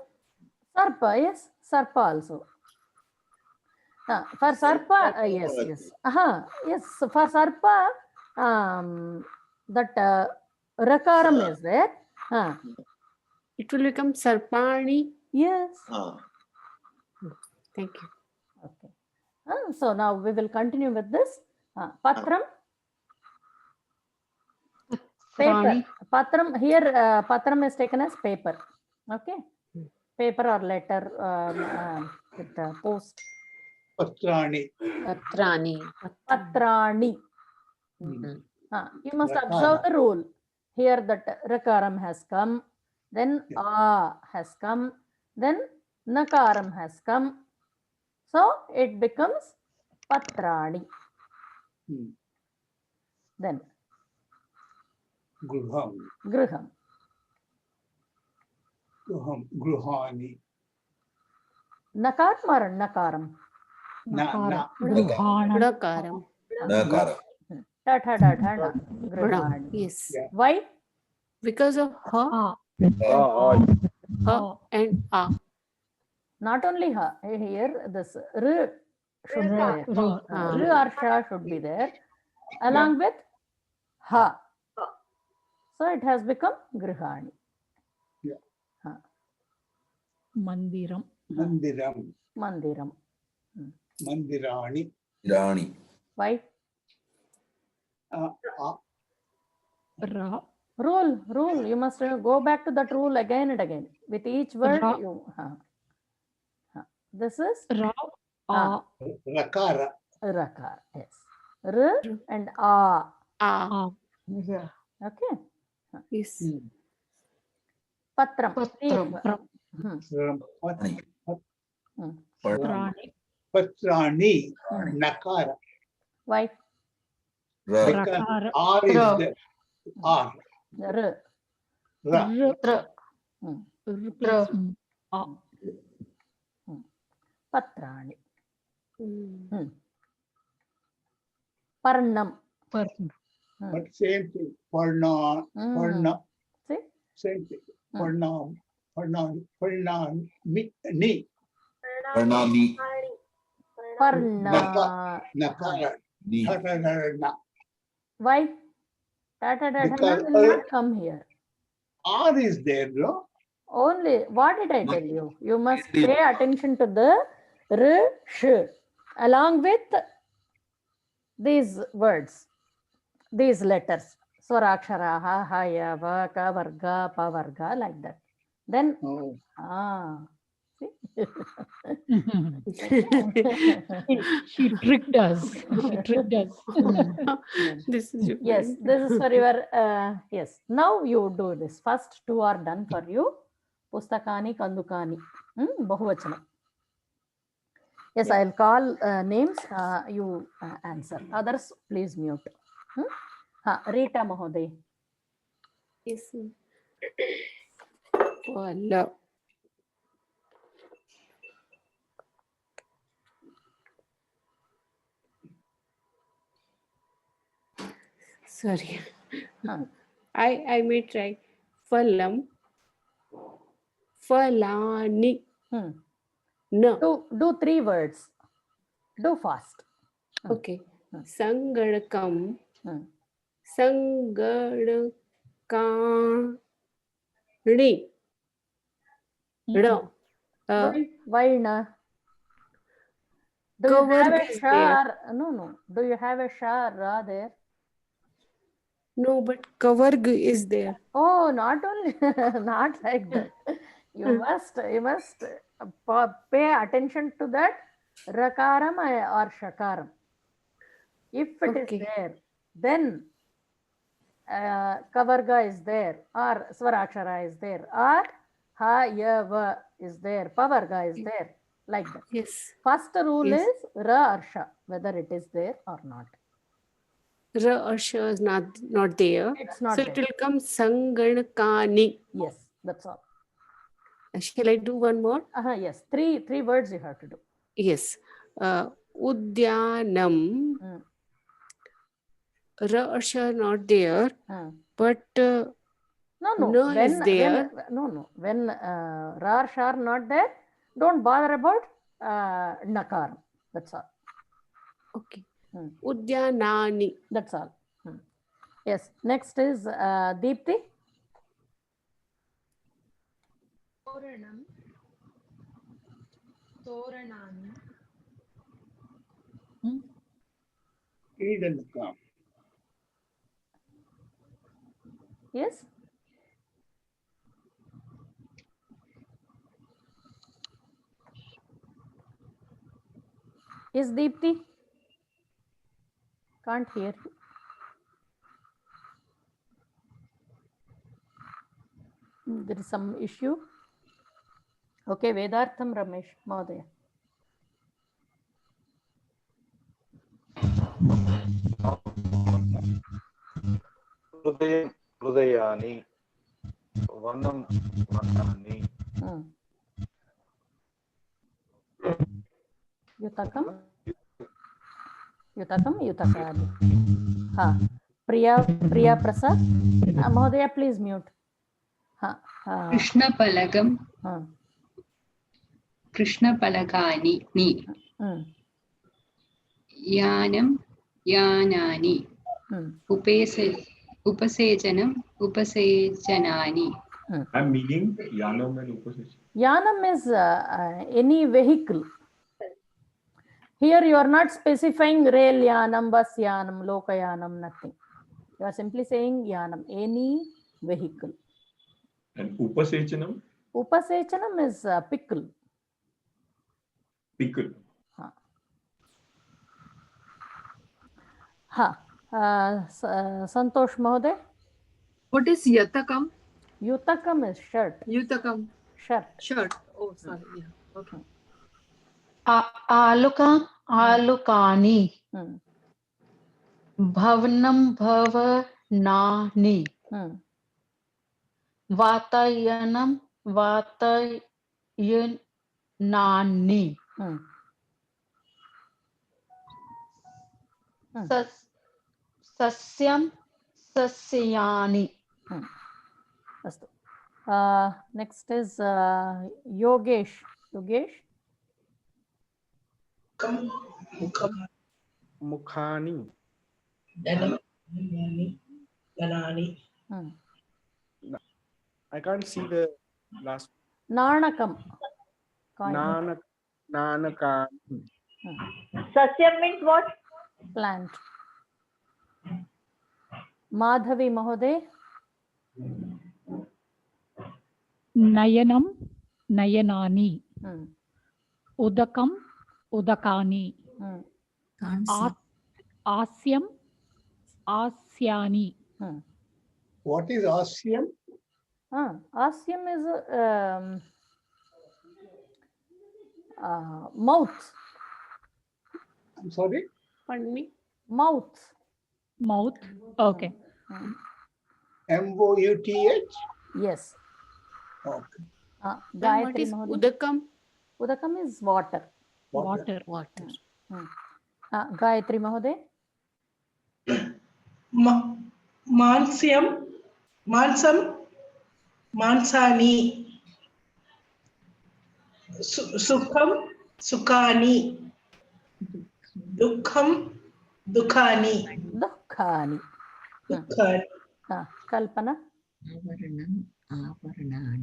Sarpa, yes. Sarpa also. For sarpa, yes, yes. Yes, for sarpa, that rakaram is there. It will become sarpani. Yes. Thank you. Okay. So now we will continue with this. Patram. Paper. Patram, here patram is taken as paper. Okay. Paper or letter with post. Patrani. Patrani. Patrani. You must observe the rule. Here that rakaram has come, then a has come, then nakaram has come. So it becomes patrani. Then Gruham. Gruham. Gruhani. Nakaram or nakaram? Na. Nakaram. Nakaram. Gruhani. Yes. Why? Because of ha. Ha and a. Not only ha. Here this r should be there. R or sha should be there along with ha. So it has become Grihani. Mandiram. Mandiram. Mandiram. Mandirani. Rani. Why? Ra. Rule. You must go back to that rule again and again. With each word, you. This is Rakara. Rakara. Yes. R and a. Okay. Yes. Patram. Patrani. Nakara. Why? Because R is there. R. R. Patrani. Parnam. But same thing. Parna. See? Same thing. Parna. Ni. Parnani. Parna. Nakara. Why? Because will not come here. R is there, no? Only, what did I tell you? You must pay attention to the r, sh, along with these words, these letters, Swaraksharaha, Haya, Va, Ka, Varga, Pa, Varga, like that. Then, see? She tricked us. She tricked us. This is Yes, this is for your, yes. Now you do this. First two are done for you. Pustakani, Kandukani. Bahuvachanam. Yes, I'll call names. You answer. Others, please mute. Rita Mahoday. Yes. Fala. Sorry. I may try. Phalam. Phalani. No. Do 3 words. Do fast. Okay. Sangadakam. Sangadakani. Why na? Do you have a shar? No. Do you have a shar ra there? No, but kavarg is there. Oh, not only, not like that. You must pay attention to that rakaram or shakaram. If it is there, then kavarga is there, or swarakshara is there, or ha, ya, va is there, pavarga is there, like that. Yes. First rule is ra or sha, whether it is there or not. Ra or sha is not there. It's not so there. it will come sanganakani. Yes, that's all. Shall I do one more? Yes, three words you have to do. Yes. Udyanam. Ra or sha not there, but no is there. When ra or sha are not there, don't bother about nakar. That's all. Okay. Udyanani. That's all. Yes. Next is Deepthi. Toranam. Toranani. Edenakam. Yes. Yes, Deepthi. Can't hear you. There is some issue. Okay, Vedartham Ramesh Mahodaya. Hrudayani. Vanam Vanani. Yutakani. Priya Prasad. Mahodaya, please mute. Krishnapalagam. Krishnapalagani. Yanam. Yanani. Upasejanam. Upasejanani. I'm meaning Yanam and Upasechanam. Yanam is any vehicle. Here you are not specifying rail yanam, bus yanam, lokayanam, nothing. You are simply saying yanam, any vehicle. And Upasechanam? Upasechanam is pickle. Pickle. Santosh Mahoday. What is yatakam? Yutakam is shirt. Yutakam. Shirt. Oh, sorry. Yeah. Okay. Aluka. Alukani. Bhavanam. Bhavanani. Vatayanam. Vatayanani. Sasyam. Sasyani. Next is Yogesh. Mukhani. Ganani. I can't see the last. Nanakam. Nanakam. Sasyam means what? Plant. Madhavi Mahoday. Nayanam, Nayanani. Udakam, Udakani. Asyam, Asyani. What is Asyam? Asyam is mouth. I'm sorry? Pardon me? Mouth. Mouth. Okay. Mouth? Yes. Okay. Gayatri is Mahoday. Udakam? Udakam is water. Water. Gayatri Mahoday. Mansam, Mansani. Sukham, Sukhani. Dukham, Dukhani. Dukhani. Kalpana.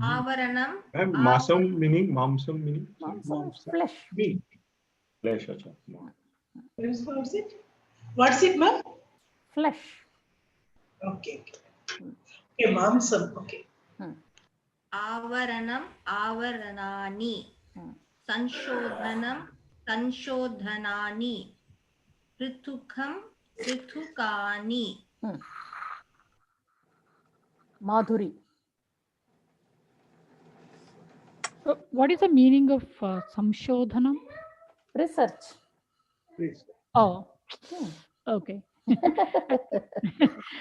Avaranam. And masam meaning, mamsam meaning? Flesh. Flesh, acha. What's it? What's it, ma'am? Flesh. Okay. Okay, mamsam. Okay. Avaranam, avaranani. Sanshodhanam, sanshodhanani. Ritukham, ritukani. Madhuri. What is the meaning of samshodhanam? Research. Oh, okay.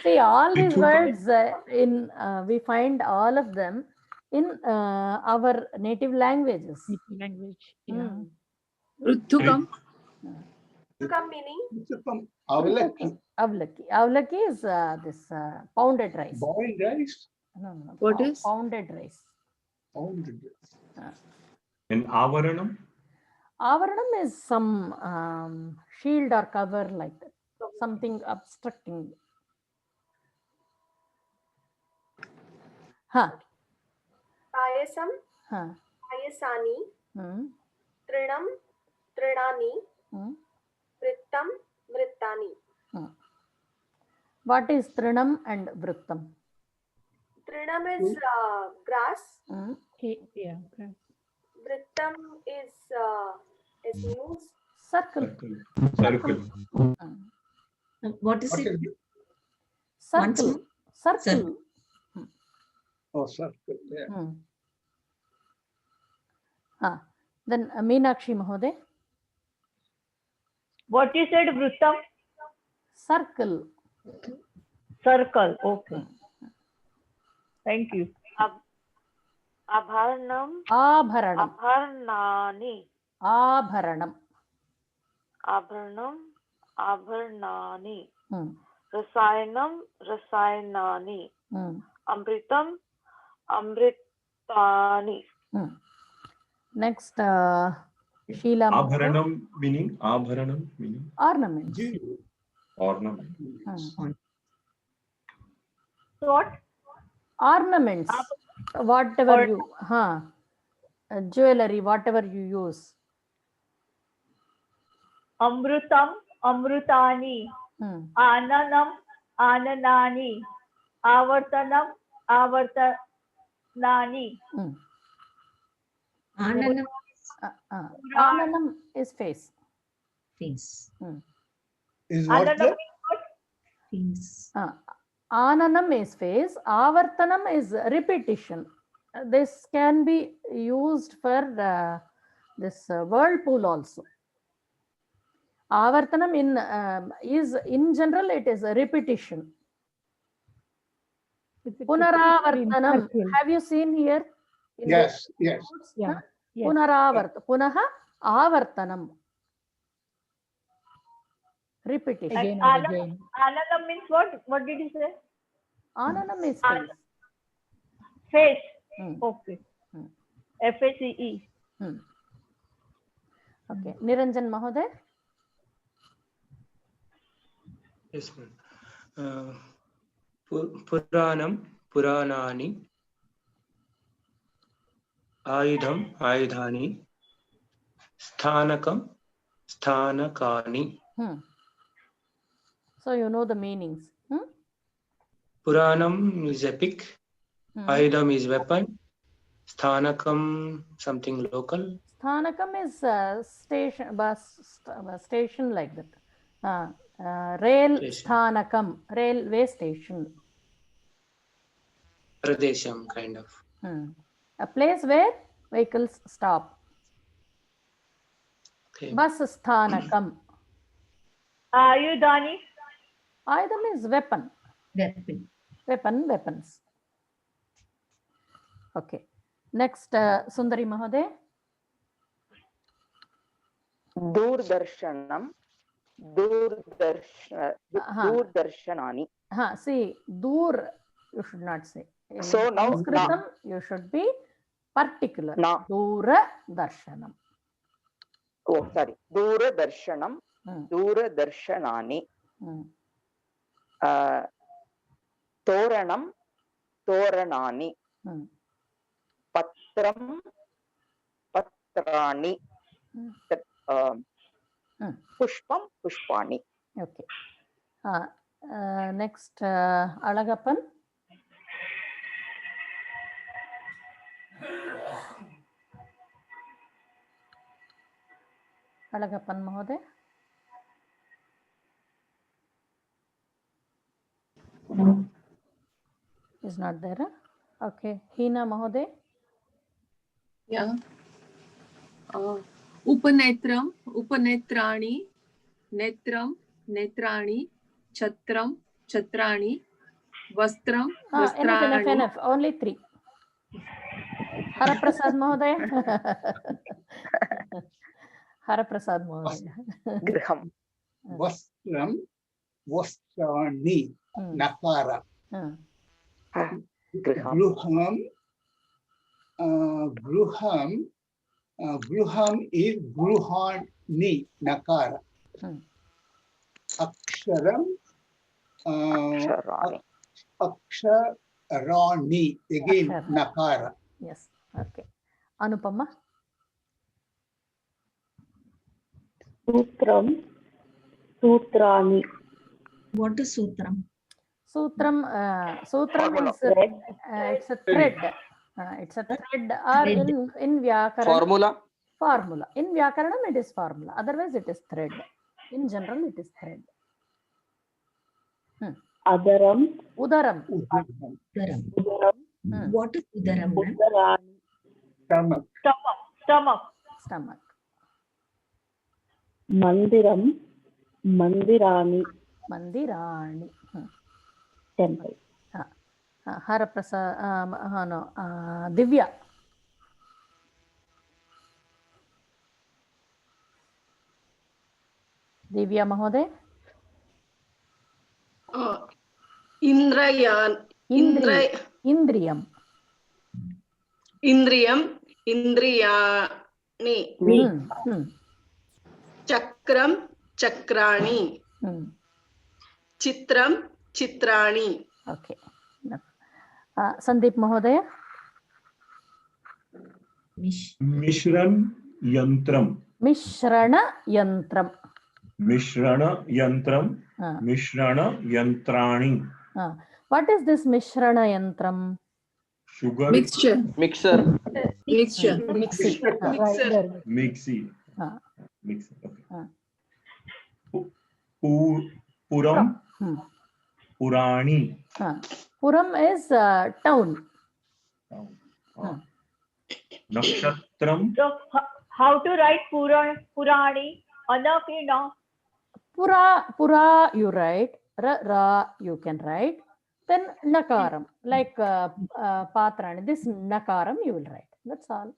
See, all these words we find all of them in our native languages. Native language. Yeah. Ruthukam. Ruthukam meaning? Avlaki. Avlaki. Avlaki is this pounded rice. Boiled rice? No. What is? Pounded rice. Pounded rice. And avaranam? Avaranam is some shield or cover like that. Something obstructing. Payasam, Payasani, Trinam, Trinani, Vrittam, Vrittani. What is Trinam and Vrittam? Trinam is grass. Yeah. Vrittam is news. Circle. What is it? Circle. Circle. Oh, circle. Yeah. Then Meenakshi Mahoday. What you said, Vrittam? Circle. Circle. Okay. Thank you. Abharanam. Abharanam. Abharanani. Abharanam. Abharanam. Abharanani. Rasayanam. Rasayanani. Amritam. Amritani. Next, Sheila. Abharanam meaning? Abharanam meaning? Ornaments. Ornament. What? Ornaments. Whatever you, jewelry, whatever you use. Amrutam, Amrutani. Ananam, Ananani. Avartanam, Avartanani. Ananam. Ananam is face. Face. Is what? Face. Ananam is face. Avartanam is repetition. This can be used for this whirlpool also. Avartanam is in general it is a repetition. Punaravartanam. Have you seen here? Yes. Yes. Yeah. Punaha avartanam. Repetition. Again and again. Ananam means what? What did you say? Ananam is face. Face. Okay. FACE. Okay. Niranjan Mahoday. Yes, ma'am. Puranam, Puranani. Ayudham, Ayudhani. Sthanakam, Sthanakani. So you know the meanings. Puranam is epic. Ayudham is weapon. Sthanakam something local. Sthanakam is station, bus station like that. Rail sthanakam, railway station. Pradesham kind of. A place where vehicles stop. Okay. Bus sthanakam. Ayudhani. Ayudham is weapon. Weapon. Weapons. Okay. Next, Sundari Mahoday. Doordarshanam. Doordarshanani. See, dur you should not say. In So now Sanskritam you should be particular. Na. Dura darshanam. Oh, sorry. Doordarshanam. Doordarshanani. Toranam. Toranani. Patram. Patrani. Pushpam. Pushpani. Okay. Next, Alagappan. Alagappan Mahoday. Is not there. Okay. Hina Mahoday. Yeah. Upanetram, upanetrani, netram, netrani, chatram, chatrani, vastram, vastrani. Enough. Only 3. Haraprasad Mahoday. Haraprasad Mahoday. Griham. Vastram. Vastrani. Nakara. Gruham. Gruham is Gruhani. Nakara. Aksharam. Aksharani. Again, Nakara. Yes. Okay. Anupama. Sutram. Sutrani. What is sutram? Sutram is it's a thread. It's a thread or in Vyakaranam. Formula. In Vyakaranam it is formula. Otherwise it is thread. In general it is thread. Adaram. Udaram. What is udaram? Stomach. Mandiram. Mandirani. Temple. Haraprasad. No. Divya. Divya Mahoday. Indriyam. Indriyam. Indriyani. Chakram. Chakrani. Chitram. Chitrani. Okay. Sandeep Mahodaya. Mishran Yantram. Mishrana Yantram. Mishrana Yantram. Mishrana Yantrani. What is this Mishrana Yantram? Sugar. Mixture. Mixer. Mixture. Mixie. Okay. Puram. Purani. Puram is town. Nakshatram. So how to write Purani? Anapina. Pura you write. Ra you can write. Then Nakaram. Like Patrani. This Nakaram you will write. That's all.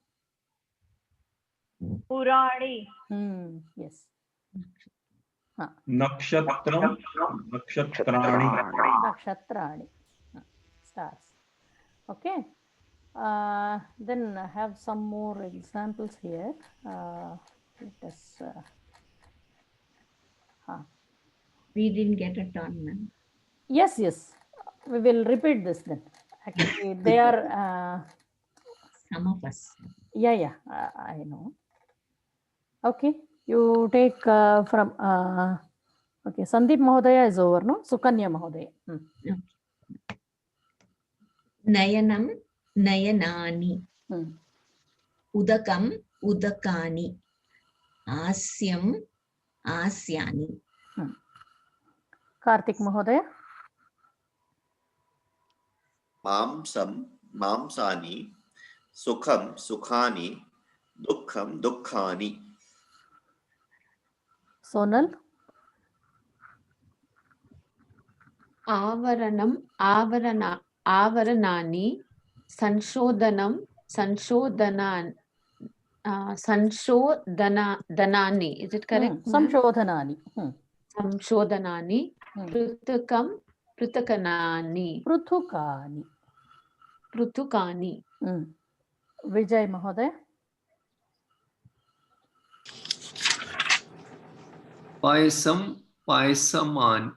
Purani. Yes. Nakshatram. Nakshatrani. Stars. Okay. Then I have some more examples here. Let us. We didn't get a turn, ma'am. Yes. We will repeat this then. Actually, they are. Some of us. Yeah. I know. Okay. You take from Okay, Sandeep Mahodaya is over, no? Sukanya Mahodaya. Nayanam, nayanani. Udakam, udakani. Asyam, asyani. Karthik Mahodaya. Mamsam, mamsani. Sukham, sukhani. Dukkham, dukkhani. Sonal. Avaranam, avaranani, Sanshodhanam, Sanshodhanani. Is it correct? Samshodhanani. Samshodhanani, Pruthukam, Pruthukanani. Pruthukani. Vijay Mahodaya. Payasam, payasamani.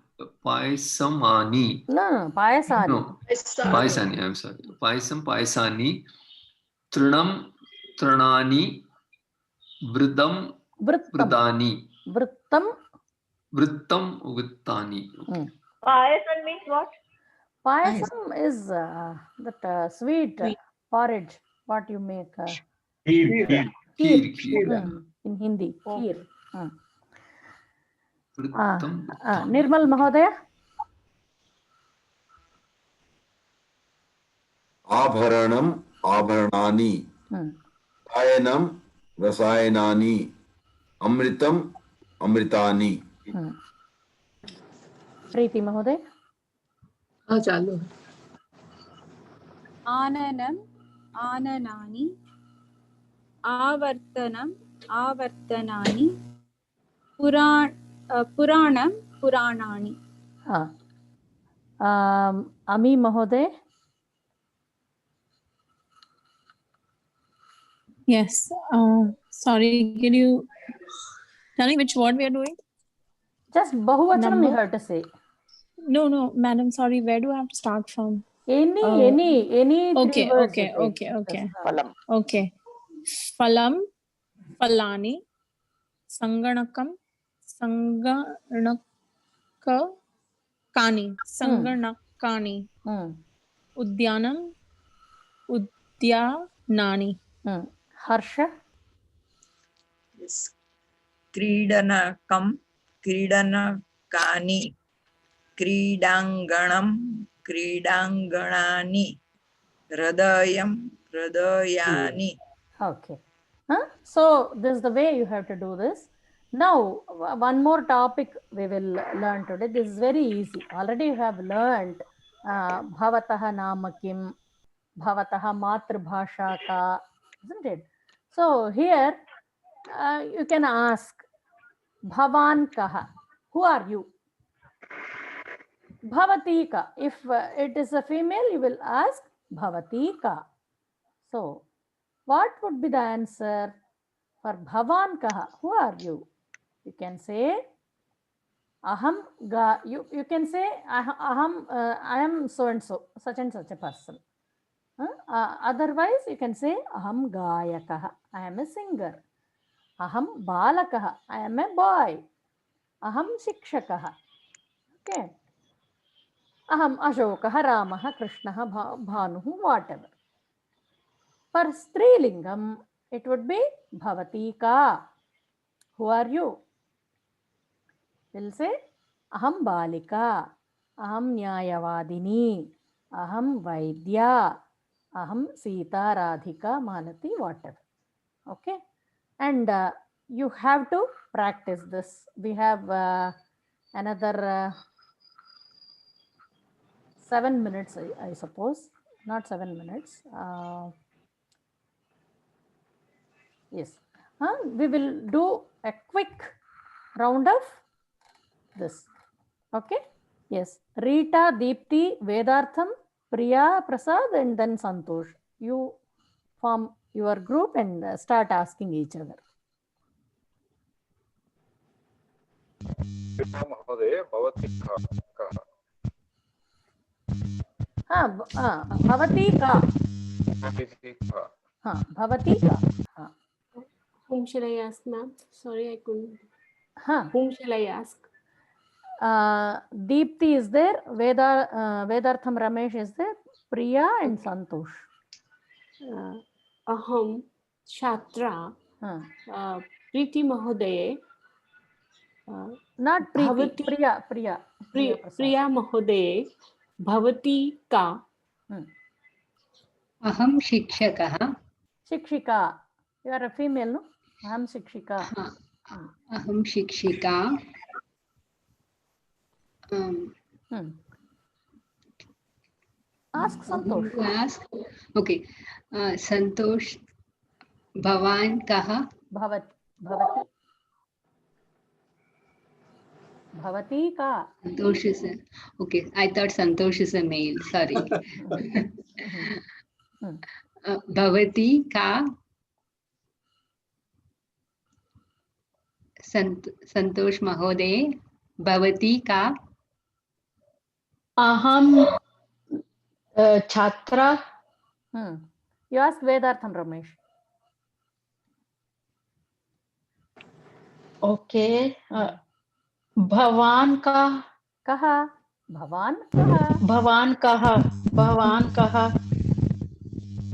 No, Payasani. No, Payasani, I'm sorry. Payasam, payasani. Trinam, trinani. Vridam, vridani. Vrittam, vrittani. Payasan means what? Payasam is that sweet porridge. What you make? Kheer. In Hindi. Kheer. Nirmal Mahodaya. Abharanam, abharanani. Rasayanam, rasayanani. Amritam, amritani. Preeti Mahodaya. चालू आननम आननानि आवर्तनम आवर्तनानि पुराणम पुराणानि Ami Mahodaya. Yes. Sorry, can you tell me which word we are doing? Just Bahuvachanam you have to say. No, madam, sorry. Where do I have to start from? Any Okay, three words. okay. Phalam. Okay. Phalam, phalani, sanganakam, sanganakani, udyanam, udyanani. Harsha. Yes. Kridanakam, kridanakani, kridanganam, kridanganani, hridayam, hridayani. Okay. So this is the way you have to do this. Now one more topic we will learn today. This is very easy. Already you have learned bhavataha nama kim, bhavataha matrubhasha ka, isn't it? So here you can ask bhavan kaha. Who are you? Bhavati ka. If it is a female, you will ask bhavati ka. So what would be the answer for bhavan kaha? Who are you? You can say aham ga. You can say aham. I am so and so, such and such a person. Otherwise, you can say aham gayakah. I am a singer. Aham balakah. I am a boy. Aham shikshakah. Okay. Aham Ashokah, Ramah, Krishnaha, Bhanuhu, whatever. For Strilingam, it would be Bhavati ka. Who are you? We'll say Aham Balika, Aham Nyayavadini, Aham Vaidya, Aham Sita Radhika, Malati, whatever. Okay. And you have to practice this. We have another 7 minutes, I suppose. Not 7 minutes. Yes. We will do a quick round of this. Okay. Yes. Rita, Deepti, Vedartham, Priya, Prasad, and then Santosh. You form your group and start asking each other. Bhavati ka. Bhavati ka. Whom shall I ask, ma'am? Sorry, I couldn't. Whom shall I ask? Deepti is there, Vedartham Ramesh is there, Priya and Santosh. Aham Chatra Preeti Mahodaye. Not Preeti, Priya. Priya Mahodaye. Bhavati ka. Aham Shikshakah. Shikshika. You are a female, no? Aham Shikshika. Aham Shikshika. Ask Santosh. Ask. Okay. Santosh. Bhavan kaha? Bhavati. Bhavati ka. Santosh is a, okay. I thought Santosh is a male. Sorry. Bhavati ka. Santosh Mahoday. Bhavati ka. Aham Chatra. You ask Vedartham Ramesh. Okay. Bhavan ka. Kaha. Bhavan kaha. Bhavan kaha.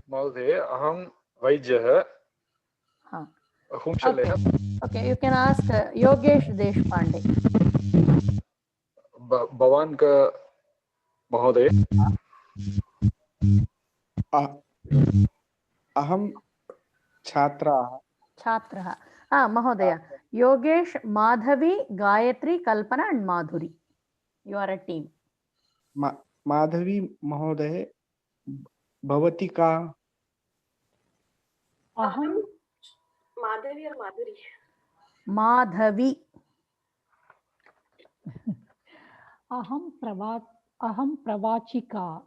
Mahoday, aham Vaijyah. Ahum Shalaya. Okay, you can ask Yogesh Deshpande. Bhavan ka Mahoday. Aham Chhatrah. Mahodaya. Yogesh, Madhavi, Gayatri, Kalpana and Madhuri. You are a team. Madhavi Mahoday. Bhavati ka. Aham Madhavi or Madhuri? Madhavi. Aham Pravachika.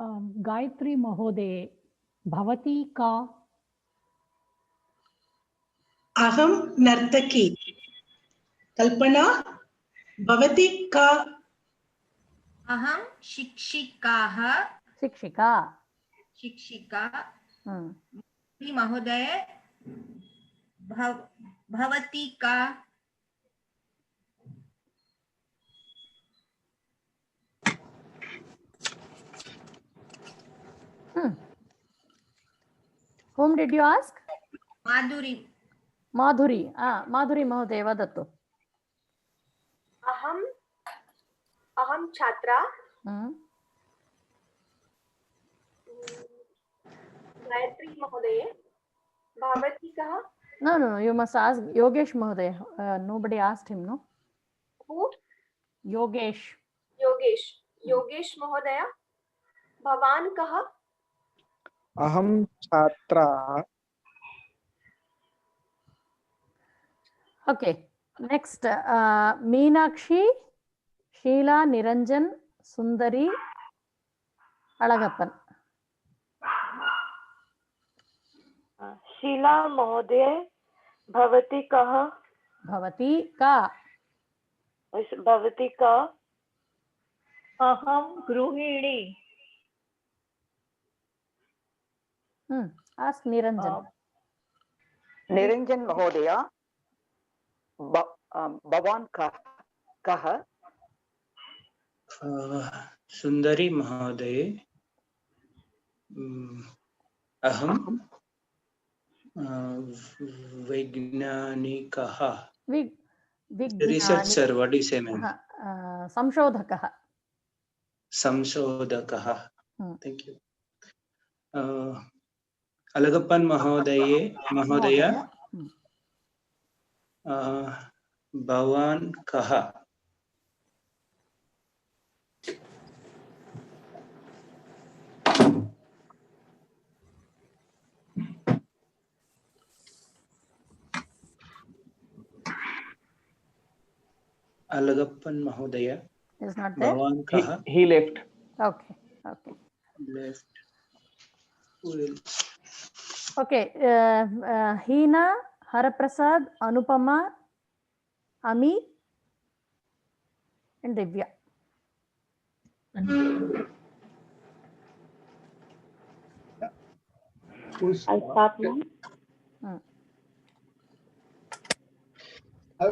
Gayatri Mahode. Bhavati ka. Aham Nartaki. Kalpana. Bhavati ka. Aham Shikshikaha. Shikshika. Mahoday. Bhavati ka. Whom did you ask? Madhuri. Madhuri Mahoday, vadatu. Aham Chatra. Gayatri Mahodaye. Bhavati kaha. No, you must ask Yogesh Mahoday. Nobody asked him, no? Who? Yogesh Mahodaya. Bhavan kaha. Aham Chhatrah. Okay, next Meenakshi, Sheila, Niranjan, Sundari, Alagappan. Sheila Mahoday, Bhavati kaha. Bhavati ka. Aham Gruhini. Ask Niranjan. Niranjan Mahodaya. Bhavan kaha. Sundari Mahoday. Aham Vaignanikah. Researcher, what do you say, ma'am? Samshodhakah. Samshodhakah. Thank you. Alagappan Mahodaya. Bhavan kaha. Alagappan Mahodaya is not there. Bhavan kaha. He left. Okay. Left. Who else? Okay. Hina, Haraprasad, Anupama, Ami, and Divya. I'll start now.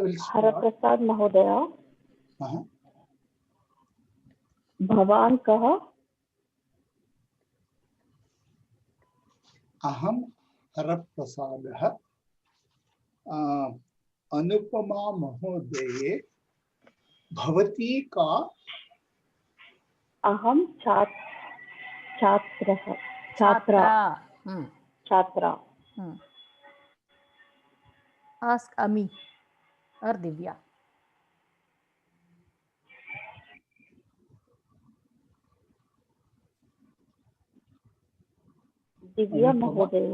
Harprasad महोदय, भवान कः? अहं हरप्रसादः। अनुपमा महोदये, भवती का? अहं छात्रः। छात्रा। Ask Ami or Divya. Divya महोदय,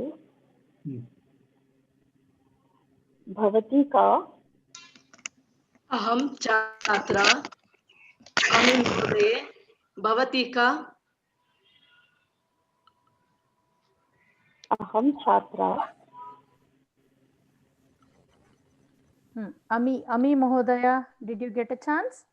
भवती का? अहं छात्रा। अमी महोदये, भवती का? अहं छात्रा। Ami Mahodaya, did you get a chance?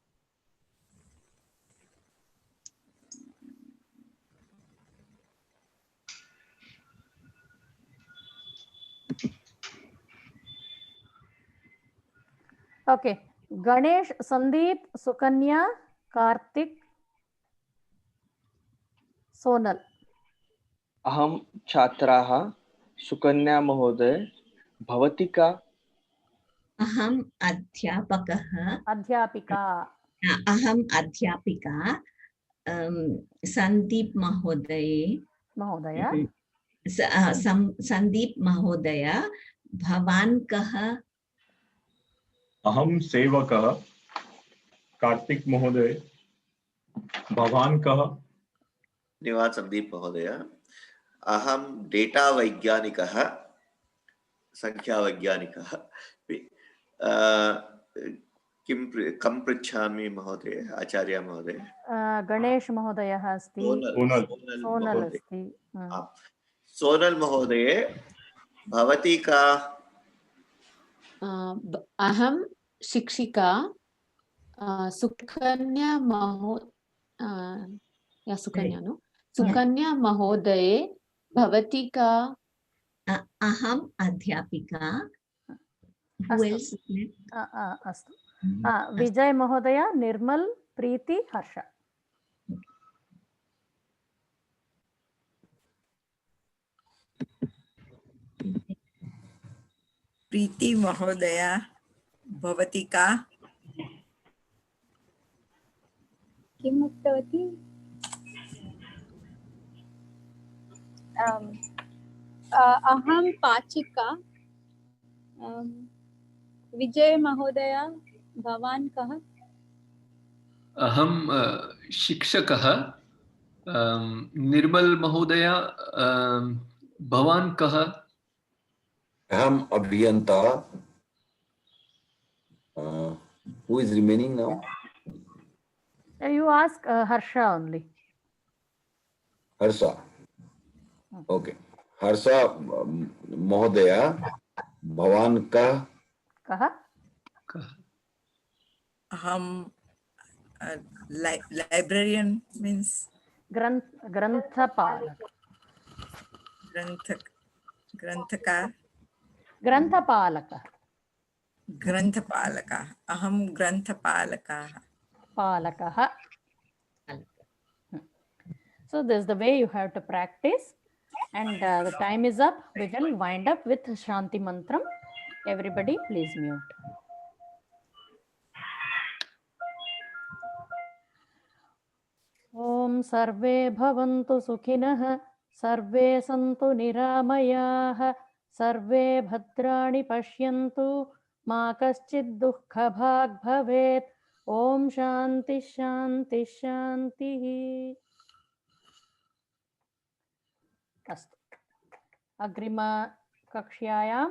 Okay. Ganesh, Sandeep, Sukanya, Karthik, Sonal. अहं छात्राः। सुकन्या महोदय, भवती का? अहम् अध्यापकः। अध्यापिका। अहम् अध्यापिका। संदीप महोदय। संदीप महोदय, भवान् कः? अहं सेवकः। कार्तिक महोदय, भवान् कः? धन्यवाद संदीप महोदय। अहं डेटा वैज्ञानिकः, संख्या वैज्ञानिकः। कं पृच्छामि महोदय? आचार्य महोदय। गणेश महोदयः अस्ति। सोनल अस्ति। सोनल महोदय, भवती का? अहं शिक्षिका। सुकन्या महोदये, भवती का? अहम् अध्यापिका। अस्तु। विजय महोदय, निर्मल, प्रीति, हर्ष। प्रीति महोदय, भवती का? किम् उक्तवती? अहं पाचिका। विजय महोदय, भवान् कः? अहं शिक्षकः। निर्मल महोदय, भवान् कः? अहम् अभियन्ता। Who is remaining now? You ask Harsha only. Harsha. Okay. Harsha महोदया, भवान् कः? अहं librarian means ग्रंथपालक। ग्रंथपालकः। अहं ग्रंथपालकः। So this is the way you have to practice, and the time is up. We will wind up with Shanti Mantram. Everybody please mute. Om Sarve Bhavantu Sukhinah, Sarve Santu Niramayah, Sarve Bhadrani Pashyantu, Ma Kaschid Dukkha Bhag Bhavet. Om Shanti Shanti Shanti. अस्तु। अग्रिम कक्ष्यायां